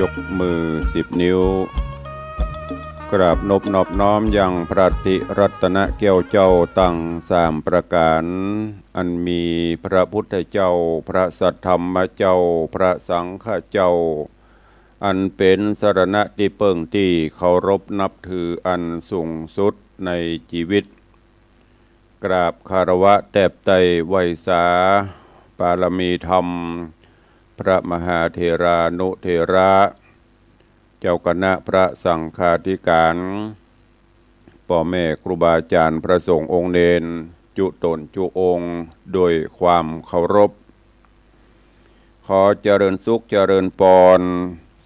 กมือ10 นิ้วกราบนบนอบน้อมยังพระติรัตนแก้วเจ้าตั้ง3 ประการอันมีพระพุทธเจ้าพระสัทธรรมเจ้าพระสังฆเจ้าอันเป็นสรณะที่เพิ่งที่เคารพนับถืออันสูงสุดในชีวิตกราบคารวะแทบไตรไวยสาปารมีธรรมพระมหาเถรานุเถระเจ้าคณะพระสังฆาธิการพ่อแม่ครูบาอาจารย์พระสงฆ์องค์เนนจุตนจุองค์โดยความเคารพขอเจริญสุขเจริญปร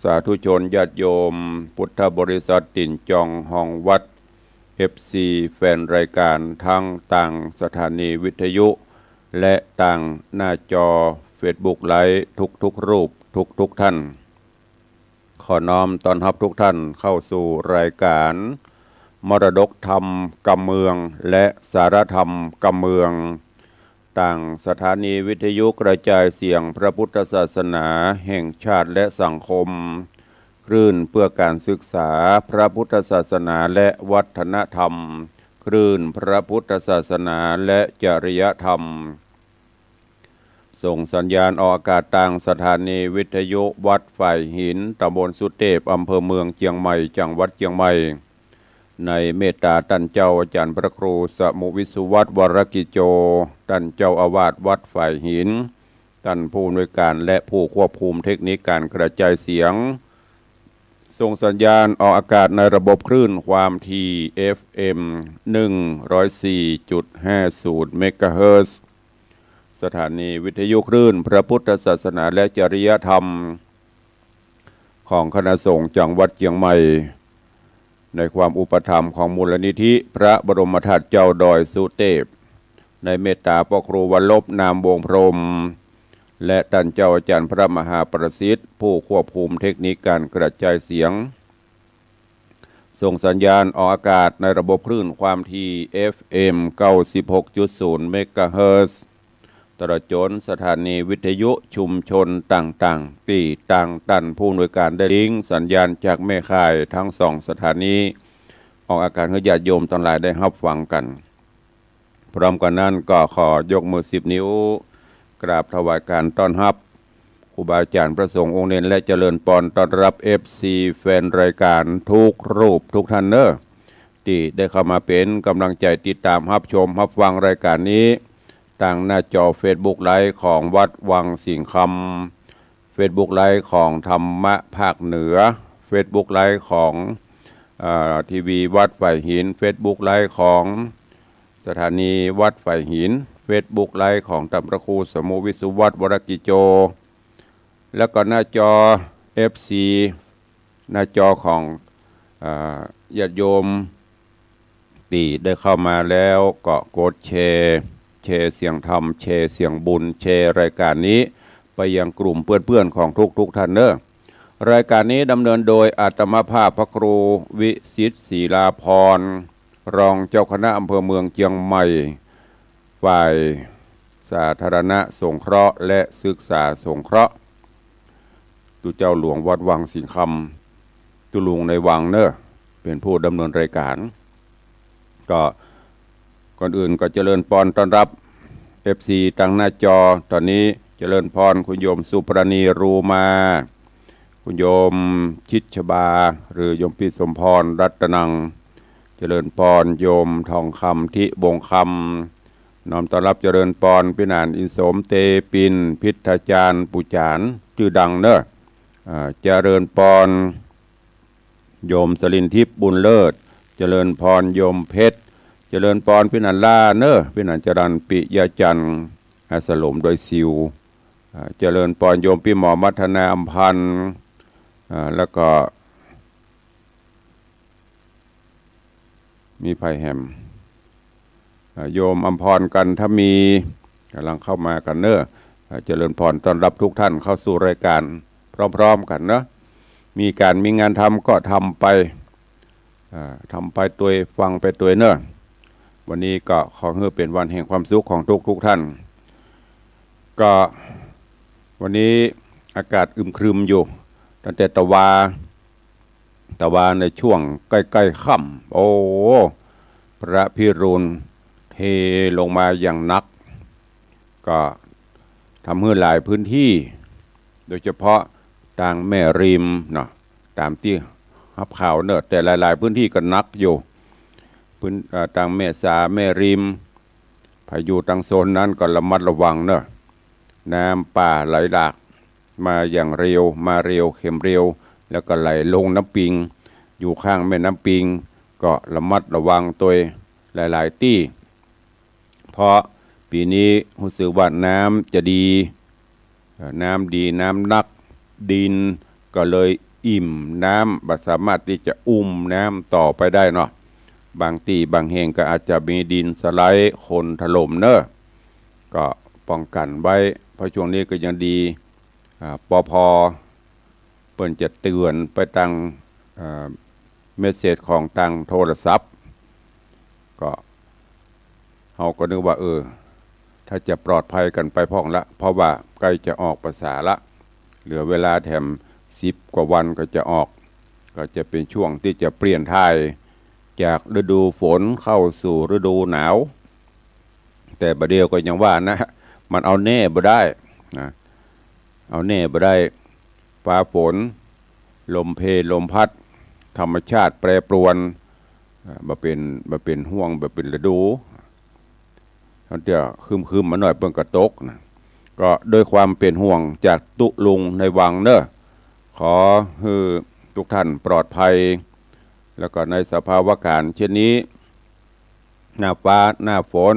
สาธุชนญาติโยมพุทธบริษัทติ่นจองห้องวัด FC แฟนรายการทั้งต่างสถานีวิทยุและต่างหน้าจอ Facebook ไลฟ์ทุกรูปทุกท่านขอน้อมต้อนรับทุกท่านเข้าสู่รายการมรดกธรรมกำเมืองและสารธรรมกำเมืองต่างสถานีวิทยุกระจายเสียงพระพุทธศาสนาแห่งชาติและสังคมคลื่นเพื่อการศึกษาพระพุทธศาสนาและวัฒนธรรมคลื่นพระพุทธศาสนาและจริยธรรมส่งสัญญาณออกอากาศต่างสถานีวิทยุวัดฝ่ายหินตำบลสุเทพอำเภอเมืองเชียงใหม่จังหวัดเชียงใหม่ในเมตตาท่านเจ้าอาจารย์พระครูสมุวิสุวัฒน์วรกิจโจท่านเจ้าอาวาสวัดฝ่ายหินท่านผู้อำนวยการและผู้ควบคุมเทคนิคการกระจายเสียงส่งสัญญาณออกอากาศในระบบคลื่นความถี่ FM 104.50 เมกะเฮิรตซ์สถานีวิทยุคลื่นพระพุทธศาสนาและจริยธรรมของคณะสงฆ์จังหวัดเชียงใหม่ในความอุปถัมภ์ของมูลนิธิพระบรมธาตุเจ้าดอยสุเทพในเมตตาพระครูวัลลบนามวงพรหมและท่านเจ้าอาจารย์พระมหาประสิทธิ์ผู้ควบคุมเทคนิคการกระจายเสียงส่งสัญญาณออกอากาศในระบบคลื่นความถี่ FM 96.0 เมกะเฮิรตซ์ตลอดจนสถานีวิทยุชุมชนต่างๆที่ต่างตันผู้อำนวยการได้ลิงก์สัญญาณจากแม่ข่ายทั้ง2 สถานีออกอากาศให้ญาติโยมทั้งหลายได้รับฟังกันพร้อมกันนั้นก็ขอยกมือ10 นิ้วกราบถวายการต้อนรับครูบาอาจารย์พระสงฆ์องค์เนนและเจริญพรต้อนรับ FC แฟนรายการทุกรูปทุกท่านเนอะที่ได้เข้ามาเป็นกำลังใจติดตามรับชมรับฟังรายการนี้ทางหน้าจอ Facebook ไลฟ์ของวัดวังสิงห์คำ Facebook ไลฟ์ของธรรมะภาคเหนือ Facebook ไลฟ์ของทีวีวัดฝ่ายหิน Facebook ไลฟ์ของสถานีวัดฝ่ายหิน Facebook ไลฟ์ของท่านพระครูสมุวิสุวัฒน์วรกิจโจแล้วก็หน้าจอ FC หน้าจอของญาติโยมที่ได้เข้ามาแล้วก็กดแชร์เสียงธรรมแชร์เสียงบุญแชร์รายการนี้ไปยังกลุ่มเพื่อนๆของทุกท่านเนอะรายการนี้ดำเนินโดยอาตมาภาพพระครูวิสิทธิ์ศรีลาภรณ์รองเจ้าคณะอำเภอเมืองเชียงใหม่ฝ่ายสาธารณสงเคราะห์และศึกษาสงเคราะห์ตุเจ้าหลวงวัดวังสิงห์คำตุลุงในวังเนอะเป็นผู้ดำเนินรายการก็ก่อนอื่นก็เจริญพรต้อนรับ FC ตั้งหน้าจอตอนนี้เจริญพรคุณโยมสุปรณีรูมาคุณโยมชิดชบาหรือโยมพิสมพรรัตนังเจริญพรโยมทองคำทิบงคำน้อมต้อนรับเจริญพรพินานอินสมเตปินพิทจารย์ปุจานชื่อดังเนอะเจริญพรโยมสลินทิพย์บุญเลิศเจริญพรโยมเพชรเจริญพรพินันล่าเนอะพินันจรันปิยจันทร์อาสลมโดยซิวเจริญพรโยมพี่หมอมัทนาอัมพันธ์แล้วก็มีไผ่แฮมโยมอัมพรกันถ้ามีกำลังเข้ามากันเนอะเจริญพรต้อนรับทุกท่านเข้าสู่รายการพร้อมๆกันเนอะมีงานทำก็ทำไปตัวฟังไปตัวเนอะวันนี้ก็ขอให้เป็นวันแห่งความสุขของทุกท่านก็วันนี้อากาศอึมครึมอยู่ ตั้งแต่ตะวาในช่วงใกล้ๆค่ำโอ้พระพิรุณเทลงมาอย่างหนักก็ทำให้หลายพื้นที่โดยเฉพาะทางแม่ริมเนาะตามที่ฮับข่าวเนอะแต่หลายๆพื้นที่ก็หนักอยู่พื้นทางแม่สาแม่ริมพายุทางโซนนั้นก็ระมัดระวังเนอะน้ำป่าไหลหลากมาอย่างเร็วมาเร็วเข็มเร็วแล้วก็ไหลลงน้ำปิงอยู่ข้างแม่น้ำปิงก็ระมัดระวังตัวหลายๆที่เพราะปีนี้รู้สึกว่าน้ำจะดีน้ำดีน้ำนักดินก็เลยอิ่มน้ำสามารถที่จะน้ำต่อไปได้เนาะบางที่บางแห่งก็อาจจะมีดินสไลด์คนถล่มเนอะก็ป้องกันไว้เพราะช่วงนี้ก็ยังดีปภเปิ้นจะเตือนไปทางเมสเสจของทางโทรศัพท์ก็เราก็นึกว่าถ้าจะปลอดภัยกันไปพ้องละเพราะว่าใกล้จะออกพรรษาละเหลือเวลาแถม10 กว่าวันก็จะออกก็จะเป็นช่วงที่จะเปลี่ยนถ่ายจากฤดูฝนเข้าสู่ฤดูหนาวแต่ประเดี๋ยวก็ยังว่านะมันเอาแน่บ่ได้นะเอาแน่บ่ได้ฟ้าฝนลมเพลลมพัดธรรมชาติแปรปรวนมาเป็นห่วงมาเป็นฤดูเขาจะคืมมาหน่อยเพิ่งกระตกนะก็ด้วยความเป็นห่วงจากตุลุงในวังเนอะขอให้ทุกท่านปลอดภัยแล้วก็ในสภาวะการเช่นนี้หน้าฟ้าหน้าฝน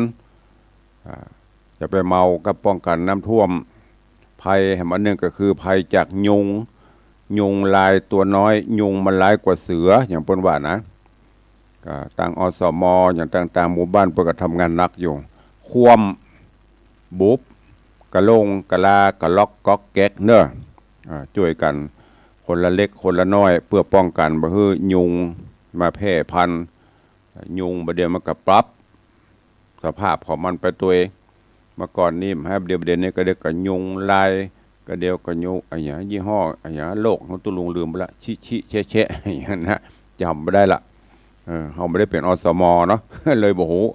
จะไปเมากับป้องกันน้ำท่วมภัยแห่งอันหนึ่งก็คือภัยจากยุงลายตัวน้อยยุงมันร้ายกว่าเสืออย่างเปิ้นว่านะต่างอสมอย่างต่างๆหมู่บ้านเปิ้นก็ทำงานหนักอยู่ควมบุบกระลงกระลากระล็อกก๊อกแก๊กเนอะช่วยกันคนละเล็กคนละน้อยเพื่อป้องกันบ่ให้ยุงมาแพร่พันธุ์ยุงประเดี๋ยวมันก็ปรับสภาพของมันไปตัวเองเมื่อก่อนนี่ให้เดี๋ยวนี้ก็เรียกกับยุงลายก็เดียวกับยุงยี่ห้อโลกของตุลุงลืมไปละชิแชะอย่างนั้นนะจำไม่ได้ละเขาไม่ได้เป็นอสมเนาะเลยบ่ฮู้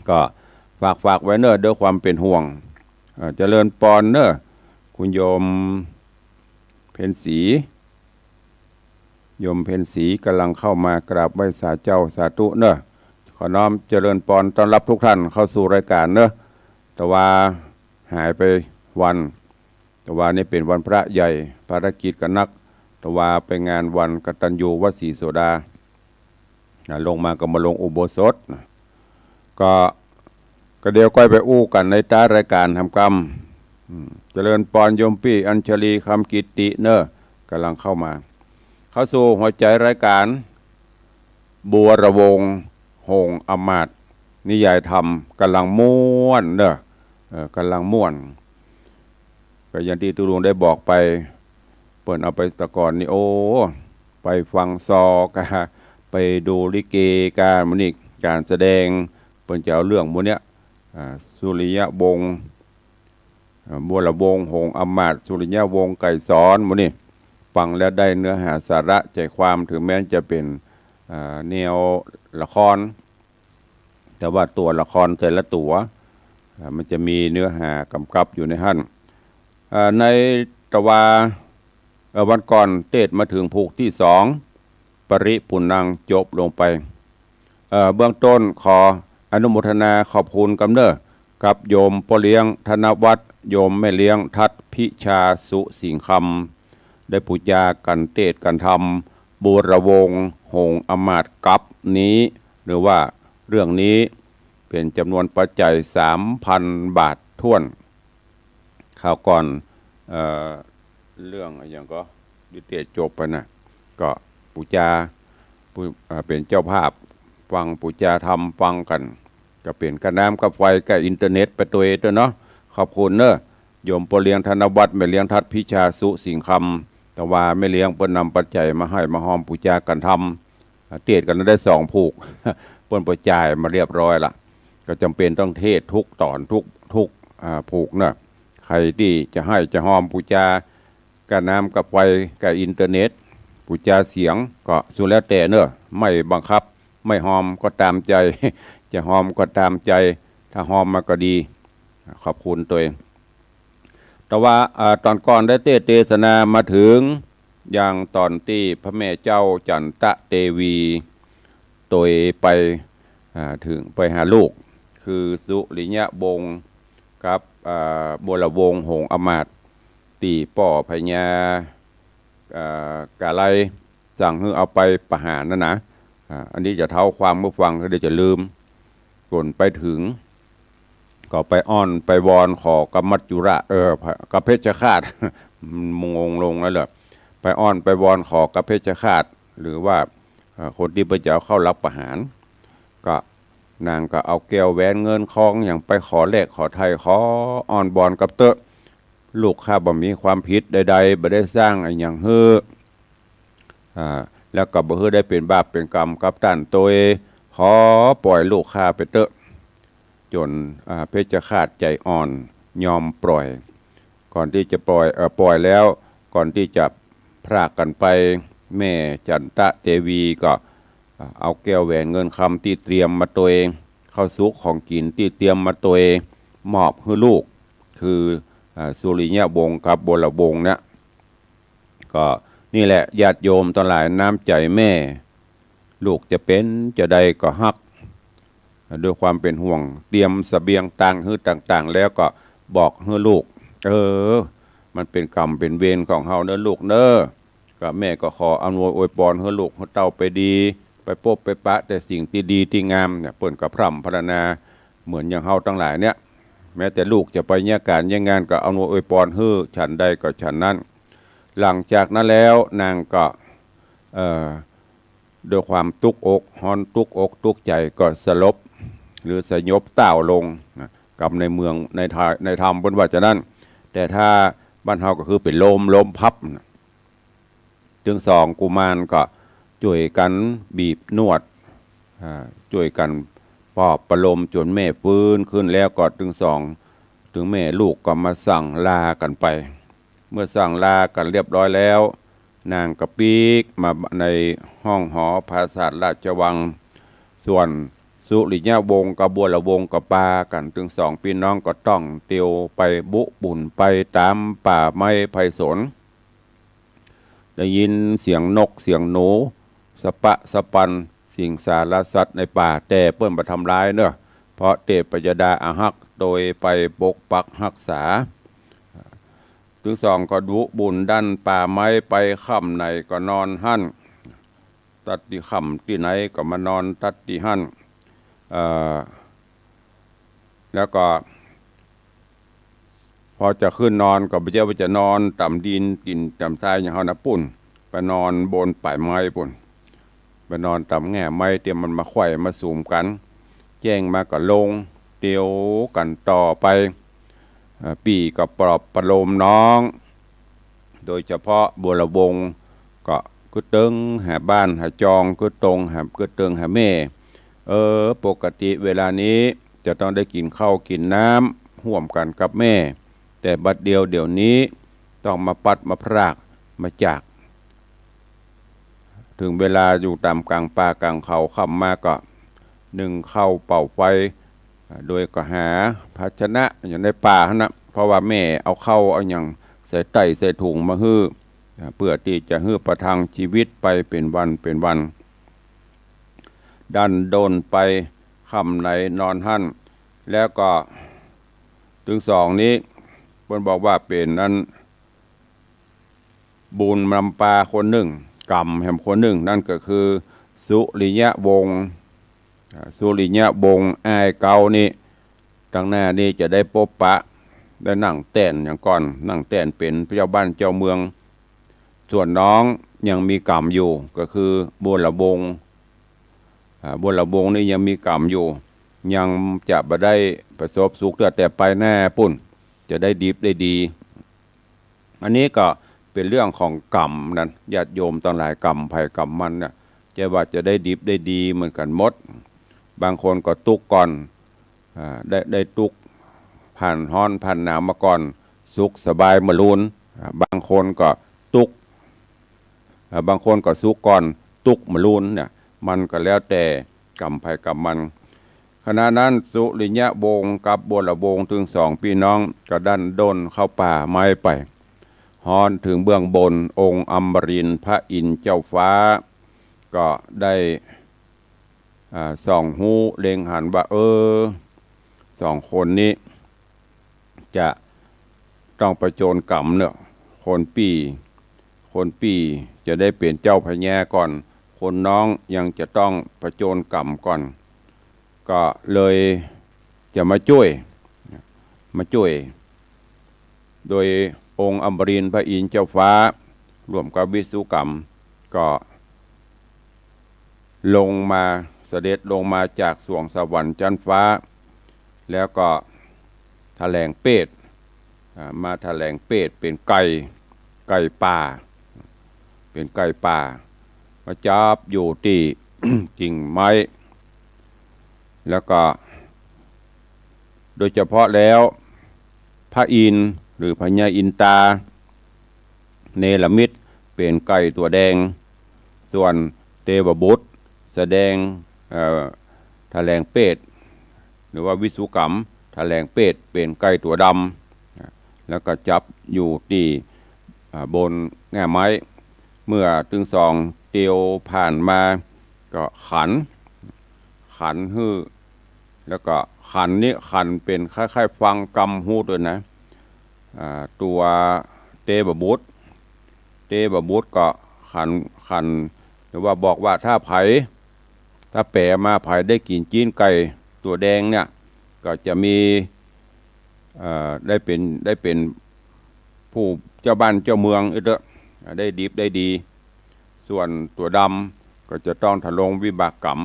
ก็ฝากไว้เนอะด้วยความเป็นห่วงเจริญปอนเนอะคุณโยมเพ็ญศรีกำลังเข้ามากราบไหว้สาเจ้าสาธุเนอะขอน้อมเจริญปอนต้อนรับทุกท่านเข้าสู่รายการเนอะแต่ว่าหายไปวันแต่ว่านี่เป็นวันพระใหญ่ภารกิจกันนักแต่ว่าไปงานวันกตัญญูวัดศรีโสดาลงมาก็มาลงอุโบสถก็เดี๋ยวก้อยไปอู้กันในตารายการทำกรรมเจริญปอนโยมปี้อัญชลีคำกิติเนอะกำลังเข้าสู่หัวใจรายการบัวระวงหงอมาตย์นิยายธรรมกำลังม่วนเนอะกำลังม่วนก็อย่างที่ตุลุงได้บอกไปเปิดเอาไปตะก่อนนี่ไปฟังซอกะไปดูลิเกการมนิกการแสดงเปิดจะเอาเรื่องพวกเนี้ยสุริยวงศ์บัวระวงหงอมาตย์สุริยวงศ์ไก่สอนพวกนี้ฟังแล้วได้เนื้อหาสาระใจความถึงแม้จะเป็นแนวละครแต่ว่าตัวละครแต่ละตัวมันจะมีเนื้อหากำกับอยู่ในหั่นในตะวันก่อนเทศมาถึงภูกที่2ปริปุนังจบลงไปเบื้องต้นขออนุโมทนาขอบคุณกำเนิดกับโยมพ่อเลี้ยงธนวัฒน์โยมแม่เลี้ยงทัศพิชาสุสิงคำได้ปูจากันเทศกันธรรมบัวระวงหงอมาตย์กับนี้หรือว่าเรื่องนี้เป็นจำนวนปัจจัย 3,000 บาทถ้วนข่าวก่อนเรื่องอย่างก็ดิเตจบไปนะก็ปูจาเป็นเจ้าภาพฟังปูจาทำฟังกันก็เป็นกระน้ำกับไฟกับอินเทอร์เน็ตไปตัวเนาะขอบคุณเนอะโยมปเลี้ยงธนวัฒน์แม่เลี้ยงทัศพิชาสุสิงคำแต่ว่าไม่เลี้ยงเปิ้นนำปัจจัยมาให้มาหอมปูจากันทำเทศกันได้2 ผูกเปิ้นประจายมาเรียบร้อยละก็จำเป็นต้องเทศทุกตอนทุกผูกเนอะใครที่จะให้จะหอมปูจา กับน้ำกับไฟกับอินเทอร์เน็ตผู้จาเสียงก็สุดแล้วแต่เนอะไม่บังคับไม่หอมก็ตามใจ จะหอมก็ตามใจถ้าหอมมาก็ดีขอบคุณตัวเองแต่ว่าตอนก่อนได้เทศนามาถึงอย่างตอนที่พระแม่เจ้าจันตะเทวีตัวไปถึงไปหาลูกคือสุริยะวงศ์กับบัวละวงศ์หงส์อมาตย์ตีป่อพญากาไลสั่งให้เอาไปประหารนะอันนี้จะเท่าความเมื่อฟังก็เดี๋ยวจะลืมก่อนไปถึงก็ไปอ้อนไปวอนขอกับมัจจุระกับเพชฌฆาต มงลงแล้วเหรอไปอ้อนไปวอนขอกับเพชฌฆาตหรือว่าคนที่พระเจ้าเข้ารับประหารก็นางก็เอาแก้วแหวนเงินทองอย่างไปขอแลกขอไทยขออ้อนบอนกับเตอะลูกข้าบ่มีความผิดใดๆบ่ได้สร้างอย่างเฮ้อแล้วก็บ่เฮ้อได้เป็นบาปเป็นกรรมกับท่านตัวขอปล่อยลูกข้าไปเตอะจนเพชฌฆาตใจอ่อนยอมปล่อยก่อนที่จะปล่อยแล้วก่อนที่จะพรากกันไปแม่จันตะเทวีก็เอาแก้วแหวนเงินคำที่เตรียมมาตัวเองข้าวสุกของกินที่เตรียมมาตัวเองมอบให้ลูกคือสุริยะวงศ์กับบัวละวงศ์เนี่ยก็นี่แหละญาติโยมทั้งหลายน้ำใจแม่ลูกจะเป็นจะใดก็ฮักด้วยความเป็นห่วงเตรียมเสบียงตังค์ต่างๆแล้วก็บอกให้ลูกมันเป็นกรรมเป็นเวรของเฮาเด้อลูกเด้อก็แม่ก็ขออำนวยอวยพรให้ลูกให้เต้าไปดีไปพบไปปะแต่สิ่งที่ดีที่งามเนี่ยเปิ้นกับพร่ำพรรณนาเหมือนอย่างเฮาทั้งหลายเนี่ยแม้แต่ลูกจะไปเนี่ยการเนี่ยงานก็อำนวยอวยพรให้ฉันใดก็ฉันนั้นหลังจากนั้นแล้วนางก็ด้วยความตุกอกฮอนตุกอกตุกใจก็สลบหรือสยบเต้าลงกับในเมืองในธรรมบนว่าจะนั้นแต่ถ้าบ้านเฮาก็คือเป็นลมพับถึงสองกุมารก็ช่วยกันบีบนวดช่วยกันปลอบประโลมจนแม่ฟื้นขึ้นแล้วก็ถึงแม่ลูกก็มาสั่งลากันไปเมื่อสั่งลากันเรียบร้อยแล้วนางกระปีกมาในห้องหอปราสาทราชวังส่วนสุริยะวงศ์กับบัวละวงศ์กับปากันถึงสองพี่น้องก็ต้องเตียวไปบุญไปตามป่าไม้ไผ่สนได้ยินเสียงนกเสียงหนูสปะสปันสิ่งสารสัตว์ในป่าแต่เปิ้นมาทำร้ายเนอะเพราะเทพยดาอาหักโดยไปปกปักรักษาถึงสองก็บุญดันป่าไม้ไปค่ำไหนก็นอนหั่นตัดที่ค่ำที่ไหนก็มานอนตัดที่หั่นแล้วก็พอจะขึ้นนอนก็ไปเจ้าจะนอนต่ำดินกินต่ำทรายอย่างเขานะปุ่นไปนอนบนป่ายไม้ปุ่นไปนอนต่ำแง่ไม้เตรียมมันมาไขว่มาสูมกันแจ้งมาก็ลงเตียวกันต่อไปปีก็ปลอบประโลมน้องโดยเฉพาะบัวละวงก็คือเติงหาบ้านหาจองคือตรงหาคือเติงหาแม่ปกติเวลานี้จะต้องได้กินข้าวกินน้ำห่วมกันกับแม่แต่บัดเดี๋ยวนี้ต้องมาปัดมาพรากมาจากถึงเวลาอยู่ตามกลางป่ากลางเขาค่ำมาก็นึ่งข้าวเป่าไฟโดยก็หาภาชนะอย่างในป่านะเพราะว่าแม่เอาเข้าเอาอย่างใส่ไต่ใส่ถุงมาฮื้อเพื่อที่จะฮื้อประทังชีวิตไปเป็นวันดันโดนไปค่ำไหนนอนหั่นแล้วก็ถึงสองนี้เพิ่นบอกว่าเป็นนั้นบุญนำปาคนหนึ่งกรรมแห่งคนหนึ่งนั่นก็คือสุริยะวงศ์อ้ายเก่านี่ตั้งหน้านี่จะได้พบปะได้นั่งแต้นอย่างก่อนนั่งแต้นเป็นเจ้าบ้านเจ้าเมืองส่วนน้องยังมีกรรมอยู่ก็คือบัวละวงศ์นี่ยังมีกรรมอยู่ยังจะบ่ได้ประสบสุขแต่ไปแน่ปุ่นจะได้ดีได้ดีอันนี้ก็เป็นเรื่องของกรรมนั้นญาติโยมทั้งหลายกรรมภัยกรรมมันเนี่ยจะว่าจะได้ดีได้ดีเหมือนกันหมดบางคนก็ตุกก่อนได้ตุกผ่านฮ้อนผ่านหนาวมาก่อนสุขสบายมาลุน บางคนก็ตุกบางคนก็สุกก่อนตุกมะลุนเนี่ยมันก็แล้วแต่กรรมไผกรรมมันขณะนั้นสุริยะวงศ์กับบัวละวงศ์ถึงสองพี่น้องก็ดันด้นเข้าป่าไม้ไปฮอนถึงเบื้องบนองค์อมรินทร์พระอินทร์เจ้าฟ้าก็ได้ส่องหูเล็งหันว่าสองคนนี้จะต้องประโจนกรรมเนี่ยคนปีจะได้เป็นเจ้าพญาก่อนคนน้องยังจะต้องประโจนกรรมก่อนก็เลยจะมาช่วยโดยองค์อมรินทร์พระอินทร์เจ้าฟ้าร่วมกับวิศุกรรมก็ลงมาเสด็จลงมาจากสวงสวรรค์ชั้นฟ้าแล้วก็แถลงเปตมาแถลงเปตเป็นไก่ป่าเป็นไก่ป่ามาจับอยู่ที่ กิ่งไม้แล้วก็โดยเฉพาะแล้วพระอินทร์หรือพญาอินตาเนรมิตเป็นไก่ตัวแดงส่วนเทวบุตรแสดงแถลงเปตหรือว่าวิสุกรรมแถลงเปตเป็นไก่ตัวดำแล้วก็จับอยู่ที่บนแง่ไม้เมื่อตึงสองเตียวผ่านมาก็ขันฮื้อแล้วก็ขันนี้ขันเป็นคล้ายๆฟังกำหูด้วยนะตัวเตบบุตรก็ขันหรือว่าบอกว่าถ้าแปะมาไผ่ได้กินจีนไก่ตัวแดงเนี่ยก็จะมีได้เป็นผู้เจ้าบ้านเจ้าเมืองได้ดิบได้ดีส่วนตัวดำก็จะต้องทะลงวิบากกรรม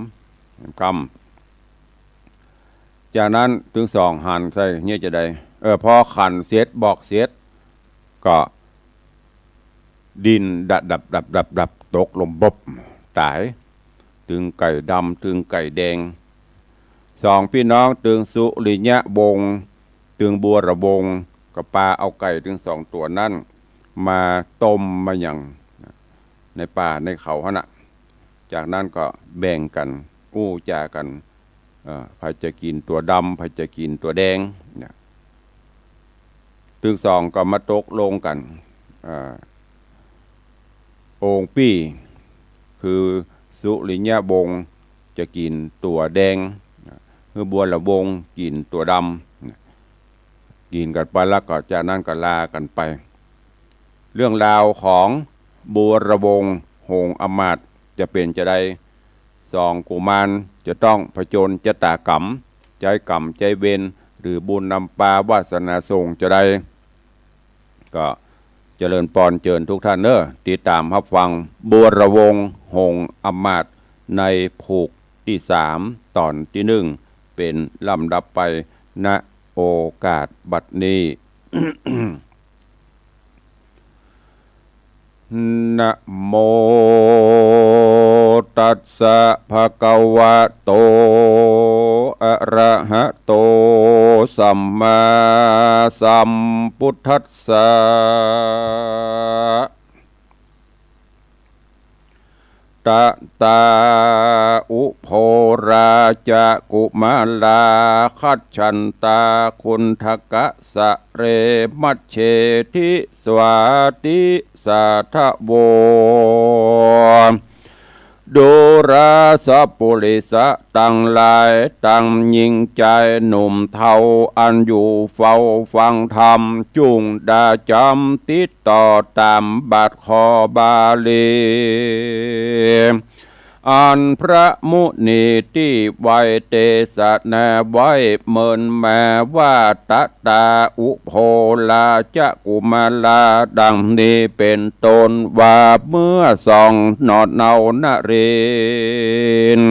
จากนั้นถึงสองหันใส่เนี่ยจะได้พอขันเสียดบอกเสียดก็ดินดับตกลมบบตายถึงไก่ดำถึงไก่แดงสองพี่น้องถึงสุริยะวงศ์ถึงบัวระวงศ์ก็ปาเอาไก่ถึงสองตัวนั่นมาต้มมาอย่างในป่าในเขาฮะนะจากนั้นก็แบ่งกันอู้จากันใครจะกินตัวดำใครจะกินตัวแดงเนี่ยถึงสองก็มาตกลงกันองค์ปี้คือสุริยะวงศ์จะกินตัวแดงคือบัวละวงศ์กินตัวดำกินกันไปแล้วก็จากนั้นก็ลากันไปเรื่องราวของบัวระวงศ์หงอมาตย์จะเป็นจะได้สองกุมารจะต้องผจญชะตากรรมใจกรรมใจเวรหรือบุญนำปาวาสนาส่งจะได้ก็เจริญปอนเจิญทุกท่านเนอะติดตามรับฟังบัวระวงศ์หงอมาตย์ในผูกที่3ตอนที่1เป็นลำดับไปณโอกาสบัดนี้ นะโมตัสสะภะคะวะโตอะระหะโตสัมมาสัมพุทธัสสะตะตาอุโภราจะกุมาลาคัจฉันตาคุณทกะสะเรมัชเชทิสวาติสาทะโวดูราสปุริสะตั้งหลายตั้งยิ่งใจหนุ่มเทาอันอยู่เฝ้าฟังธรรมจุงดาจำติดต่อตามบาทคอบาลีอันพระมุนีที่ไวเตสะนาไว้เมินแม้ว่าตตาอุโภลาจะกุมาลาดังนี้เป็นตนว่าเมื่อสองนอดเนานเรน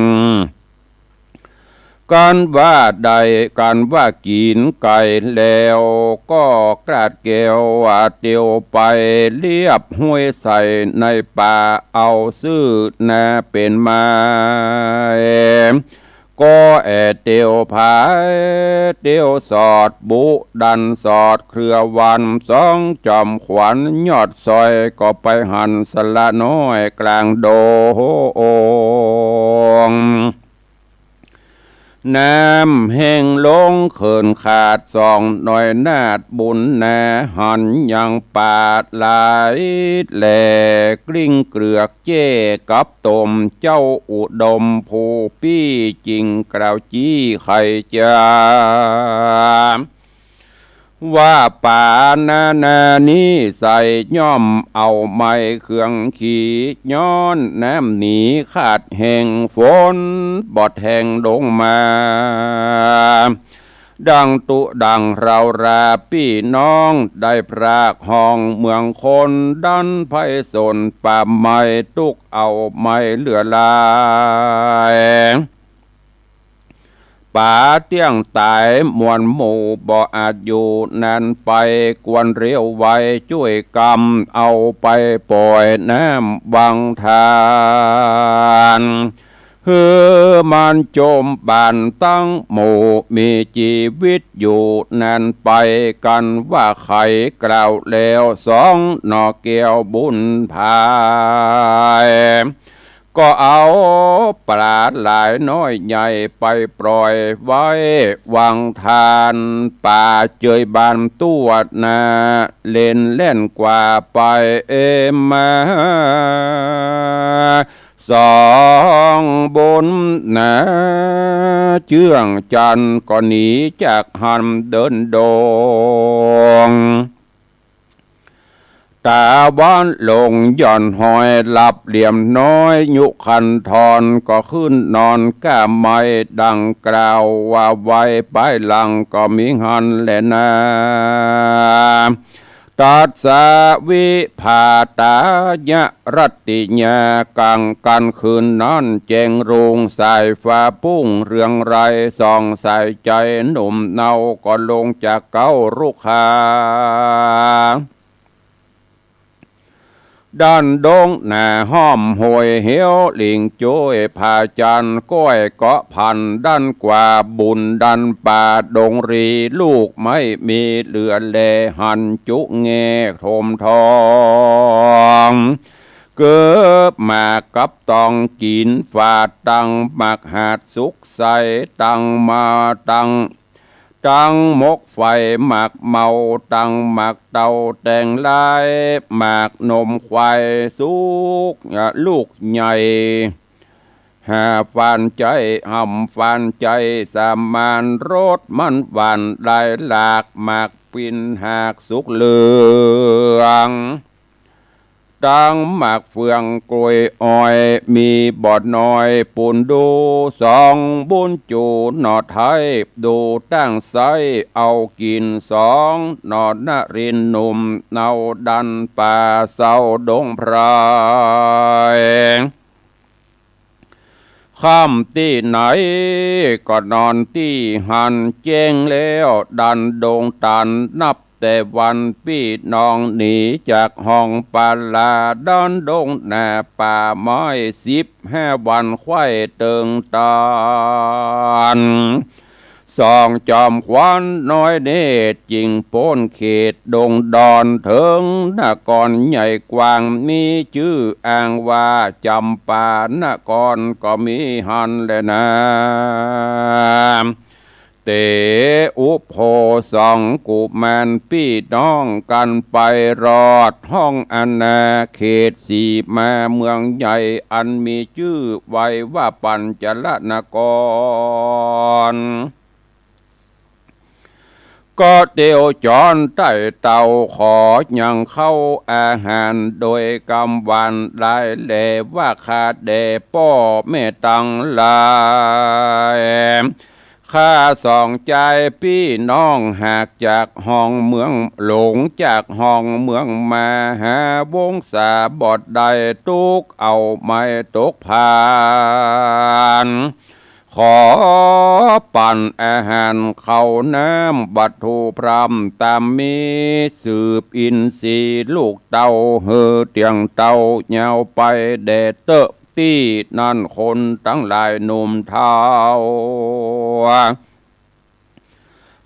การว่าใดการว่ากินไก่แล้วก็กราดเกลียวเตียวไปเรียบห้วยใส่ในป่าเอาซื้อนาเป็นไม้ ก็เตียวผายเตียวสอดบุดันสอดเครือวันสองจอมขวัญยอดซอยก็ไปหันสละน้อยกลางโดงน้ำแห้งลงเขินขาดสองหน่อยนาดบุญแน่หันยังปาดหลายแหลกลิ้งเกลือกเจ้กับตมเจ้าอุดมผู้ปี้จริงกล่าวจี้ไข่จามว่าป่านานี้ใส่ย่อมเอาไม้เครื่องขี่ย้อนน้ำหนีขาดแห่งฝนบอดแห่งลงมาดังตุดังเราราพี่น้องได้พรากห้องเมืองคนดันไพศนป่าไม้ตุกเอาไม้เหลือลายป่าเตี้ยงตายมวลหมู่บ่อาจอยู่นั่นไปกวนเรียวไว้ช่วยกรรมเอาไปปล่อยน้ำบังทานเฮือมันโจมบานตั้งหมู่มีชีวิตอยู่นั่นไปกันว่าใครกล่าวแล้วสองนอเกี่ยวบุญพายก็เอาปลาหลายน้อยใหญ่ไปปล่อยไว้วางทานป่าเจยบานตัวนาเล่นเล่นกว่าไปมาสองบนนาเชื่องจันก็หนีจากหันเดินดงตาบ้านลงย่อนหอยหลับเหลี่ยมน้อยยุคันทอนก็ขึ้นนอนก้าไม้ดังกล่าวว่าไว้ไปหลังก็มีหันแลนาตัดสาวิภาตายะรัตติญากังกันคืนนั้นแจงรุงสายฟ้าปุ้งเรืองไรส่องใส่ใจหนุ่มเนาก็ลงจากเก้ารุกขาด้านดงหน้าห้อมหวยเหี่ยวลิงโจ้ยผาจันก้อยเกาะพันด้านกว่าบุญดันป่าดงรีลูกไม่มีเหลือแลหันจุเงโทมทองเกิบมากับตองกินฝาดตังมักหาดสุกใสตังมาตังมกไฟหมากเมาตังหมากเตาแต่งลายหมากนมควายสุกลูกใหญ่หาฟันใจห่ำฟันใจสามานรถมันวันได้หลากหมากปินหากสุกเหลืองตังหมากเฟืองกล้วยอ้อยมีบอดน้อยปุ่นดูสองบุญจูหนอไทยดูตั้งไซเอากินสองหนอนารินหนุ่มเนาดันป่าเศร้าดงพรายค่ำที่ไหนก็นอนที่หันเจงแล้วดันดงตันนับแต่วันพี่น้องหนีจากห้องปาลาดอนดงหน้าป่าไม้15 วันไข้เติงตานสองจอมควันน้อยเนตรจิงโพ้นเขตดงดอนเถิงนกรใหญ่กว้างมีชื่ออ้างว่าจำปานกรก็มีหันแลนะเตอุโพสองกุมารพี่น้องกันไปรอดห้องอนาเขตสีมาเมืองใหญ่อันมีชื่อไว้ว่าปัญจลนกรก็เตียวจอนใต้เต่าขอยังเข้าอาหารโดยกำวันได้แลว่าขาดเดป้อแม่ตังลายข้าสองใจพี่น้องหากจากห้องเมืองหลงจากห้องเมืองมาหาวงสาบอดใดตุกเอาไม้ตกผ่านขอปั่นอาหารเข้าน้ำบัตถุพรำตามมีสืบอินทรีลูกเต่าเฮอเตียงเต่าเหยาวไปแดดเตอะ ตีนั่นคนทั้งหลายหนุ่มเทา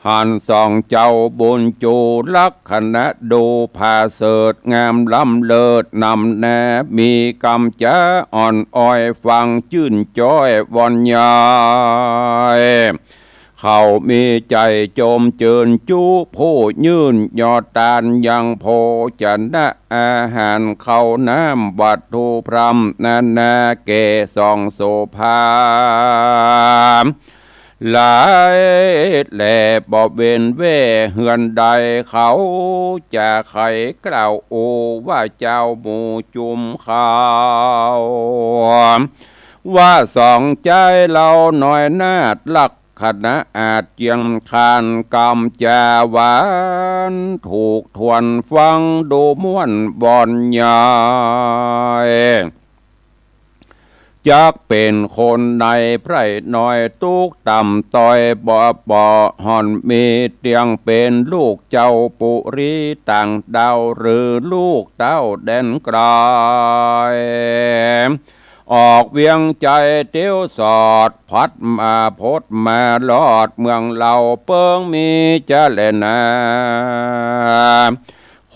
หันส่องเจ้าบุญจูลักษณะดูผาเสดงามล้ำเลิศนำแนมีกำจะอ่อนอ้อยฟังชื่นจ้อยวอนยายเขามีใจโจมเจิญจูผู้ยื่นยอดตานยังโพจันนะอาหารเขาน้ำวัตถุพรำนานาเกสองโสภาหลายแหล่บ่เวนเว่เฮือนใดเขาจะไขกล่าวโอว่าเจ้าหมู่จุมเขาว่าสองใจเราหน่อยนาดลักขณะอาจเจียงคานกำจาหวานถูกทวนฟังดูม่วนบอนยายจักเป็นคนในไพร่น้อยตุกต่ำต้อยบ่ห่อนมีเตียงเป็นลูกเจ้าปุรีต่างดาวหรือลูกเต้าแดนไกลออกเวียงใจเตี้ยวสอดพัดมาพดมาลอดเมืองเราเปิงมีเจริญนา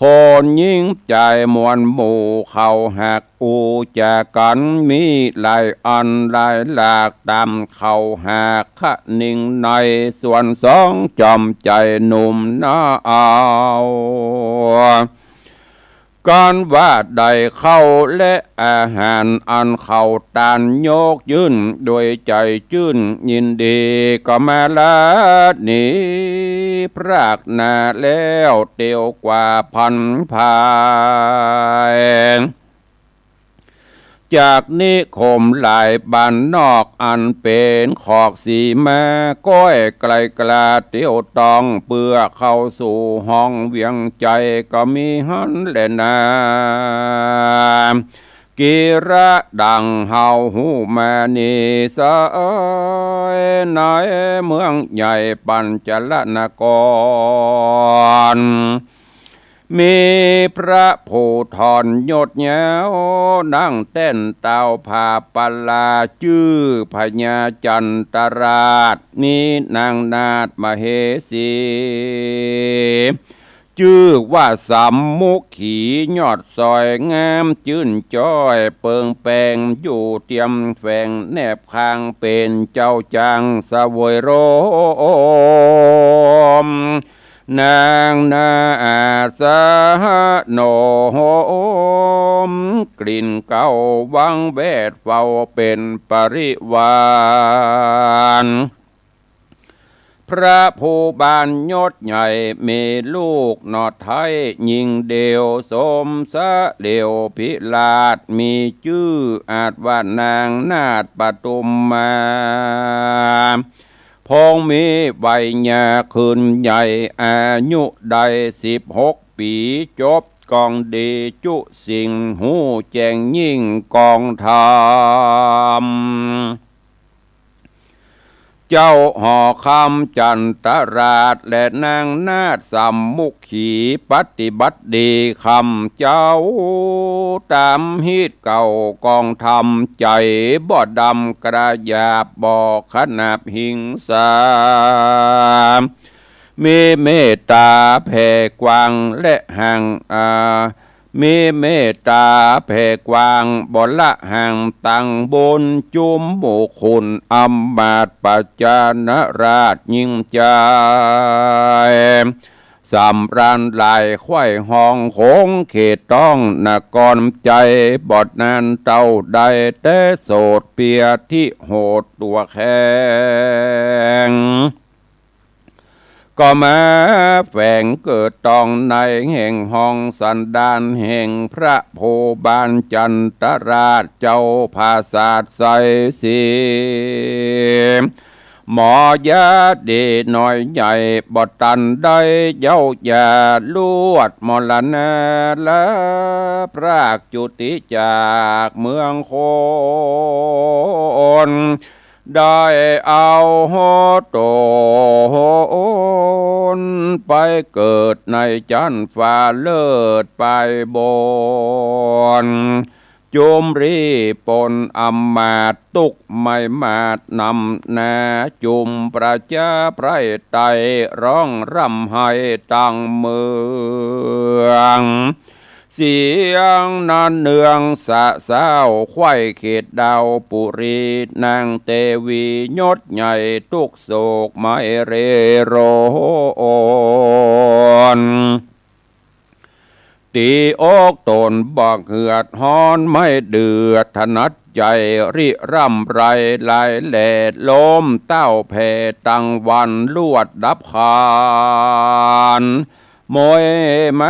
คนยิ่งใจมวลหมู่เขาหักอูจากกันมีหลายอันหลายหลากตามเขาหักขะนิ่งในส่วนสองจอมใจหนุ่มน่าเอาการว่าใดเข้าและอาหารอันเขาตานโยกยื่นโดยใจชื่นยินดีก็มาละนี้พรากนาแล้วเตียวกว่าพันพายจากนิคมหลายบ้านนอกอันเป็นขอกสีมาก้อยไกลกลาเตียวตองเปื่อเข้าสู่ห้องเวียงใจก็มีหันแลนากีระดังเฮาหูมานีสายในเมืองใหญ่ปัญจลนครมีพระผู้ทอนยศเงานั่งเต้นเต่าผาปลาชื่อพญาจันตราชมีนางนาฏมเหสีชื่อว่าสัมมุขียอดซอยงามจื่นจ้อยเปิงแปงอยู่เตรียมแฝงแนบคางเป็นเจ้าจังสวยโรมนางนาสาโนมกลิ่นเก่าวังเวทเฝ้าเป็นปริวารพระผู้บานยศใหญ่มีลูกนอดไทยยิงเดียวสมสะเดียวพิลาดมีชื่ออาจว่านางนาฏปทุมมาพงมีใบหญ้าคืนใหญ่อายุได้16 ปีจบกองดีจุสิ่งหูแจงยิ่งกองธรรมเจ้าห่อคำจันตราชและนางนาฏสัมมุขีปฏิบัติดีคำเจ้าตามฮิตเก่ากองทำใจบ่ดำกระยาบบ่ขนาบหิงสามีเมตตาแผ่กว้างและห่างมีเมตตาแผ่กว้างบ่ละห่างตั้งบนจุมบุคคลอำมาตย์ปัจจานราชยิ่งใจสำราญหลายควายห้องโคงเขตต้องนกรใจบอดนานเต้าใดแต่โสดเปียที่โหดตัวแข็งก็มาแฝงเกิดตองในแห่งห้องสันดานแห่งพระโพบาลจันตราชเจ้าภาษาใสสีหมอยาเดหน่อยใหญ่บอตันได้เย้ายาลวดมรณะและพรากจุติจากเมืองโคนได้เอาโตนไปเกิดในจันฟ้าเลิศไปบน โจมรีปนอำมาตตุกไม่มาดนำนาจุมประชาไพรไตร้องรำให้ตั้งเมืองเสียงนันเนืองสะเศร้าไข่เขตดาวปุรีนางเตวียศใหญ่ทุกโศกไม่เรโรนตีอกตนบอกเหือดฮ้อนไม่เดือดถนัดใจริร่ำไรลายแหลดล้มเต้าแผ่ตั้งวันลวดดับคานมวยแม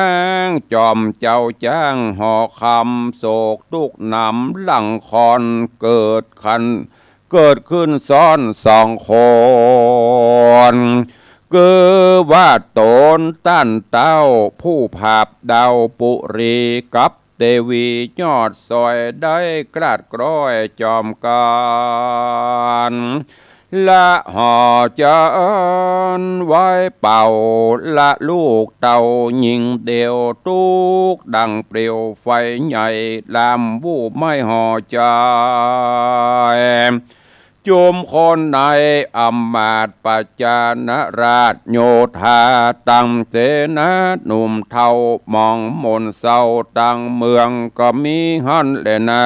งจอมเจ้าจ้างหอคำโศกทุกนำหลังคอนเกิดขึ้นซ้อนสองคนคือว่าตนต้านเต้าผู้ภาพดาวปุรีกับเตวียอดซอยได้กราดกร้อยจอมการละห่อจานไว้เป่าละลูกเต่ายิงเดียวทุกดังเปลวไฟใหญ่ลามวูบไม่ห่อใจจุมคนในอำมาตย์ปัจจานราชโยธาตั้งเสนาหนุ่มเทามองมนเศร้าตั้งเมืองก็มีหันแลนา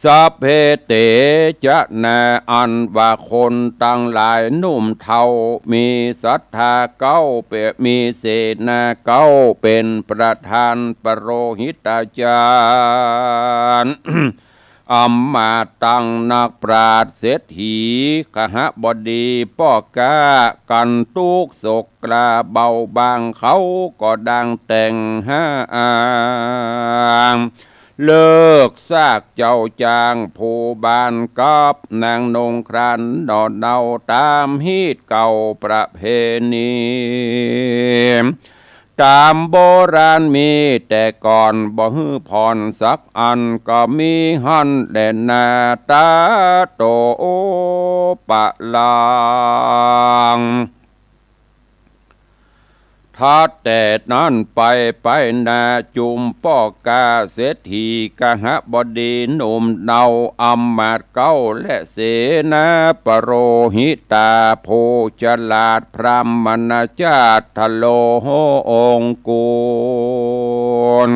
สัพเพเตจะนาอันว่าคนตั้งหลายหนุ่มเทามีศรัทธาเก้าเปมีเสนาเก้าเป็นประธานปโรหิตาจารย์ อัมมาตังนักปราชญ์เศรษฐีขหบดีป้อกากันทุกศกกระเบาบางเขาก็ดังแต่งห้างเลิกซากเจ้าจางผู้บานกับนางนงครันดอดเดาตามฮีตเก่าประเพณีตามโบราณมีแต่ก่อนบ่ฮื้อผ่อนสักอันก็มีหันแดนนาตาโตปะลางทัดแต่นั้นไปนาจุมป้อกาเศรษฐีกหบดีหนุ่มเนาอำมาตย์เก้าและเสนาปโรหิตาโพจลาดพรามณจาตโลองกุล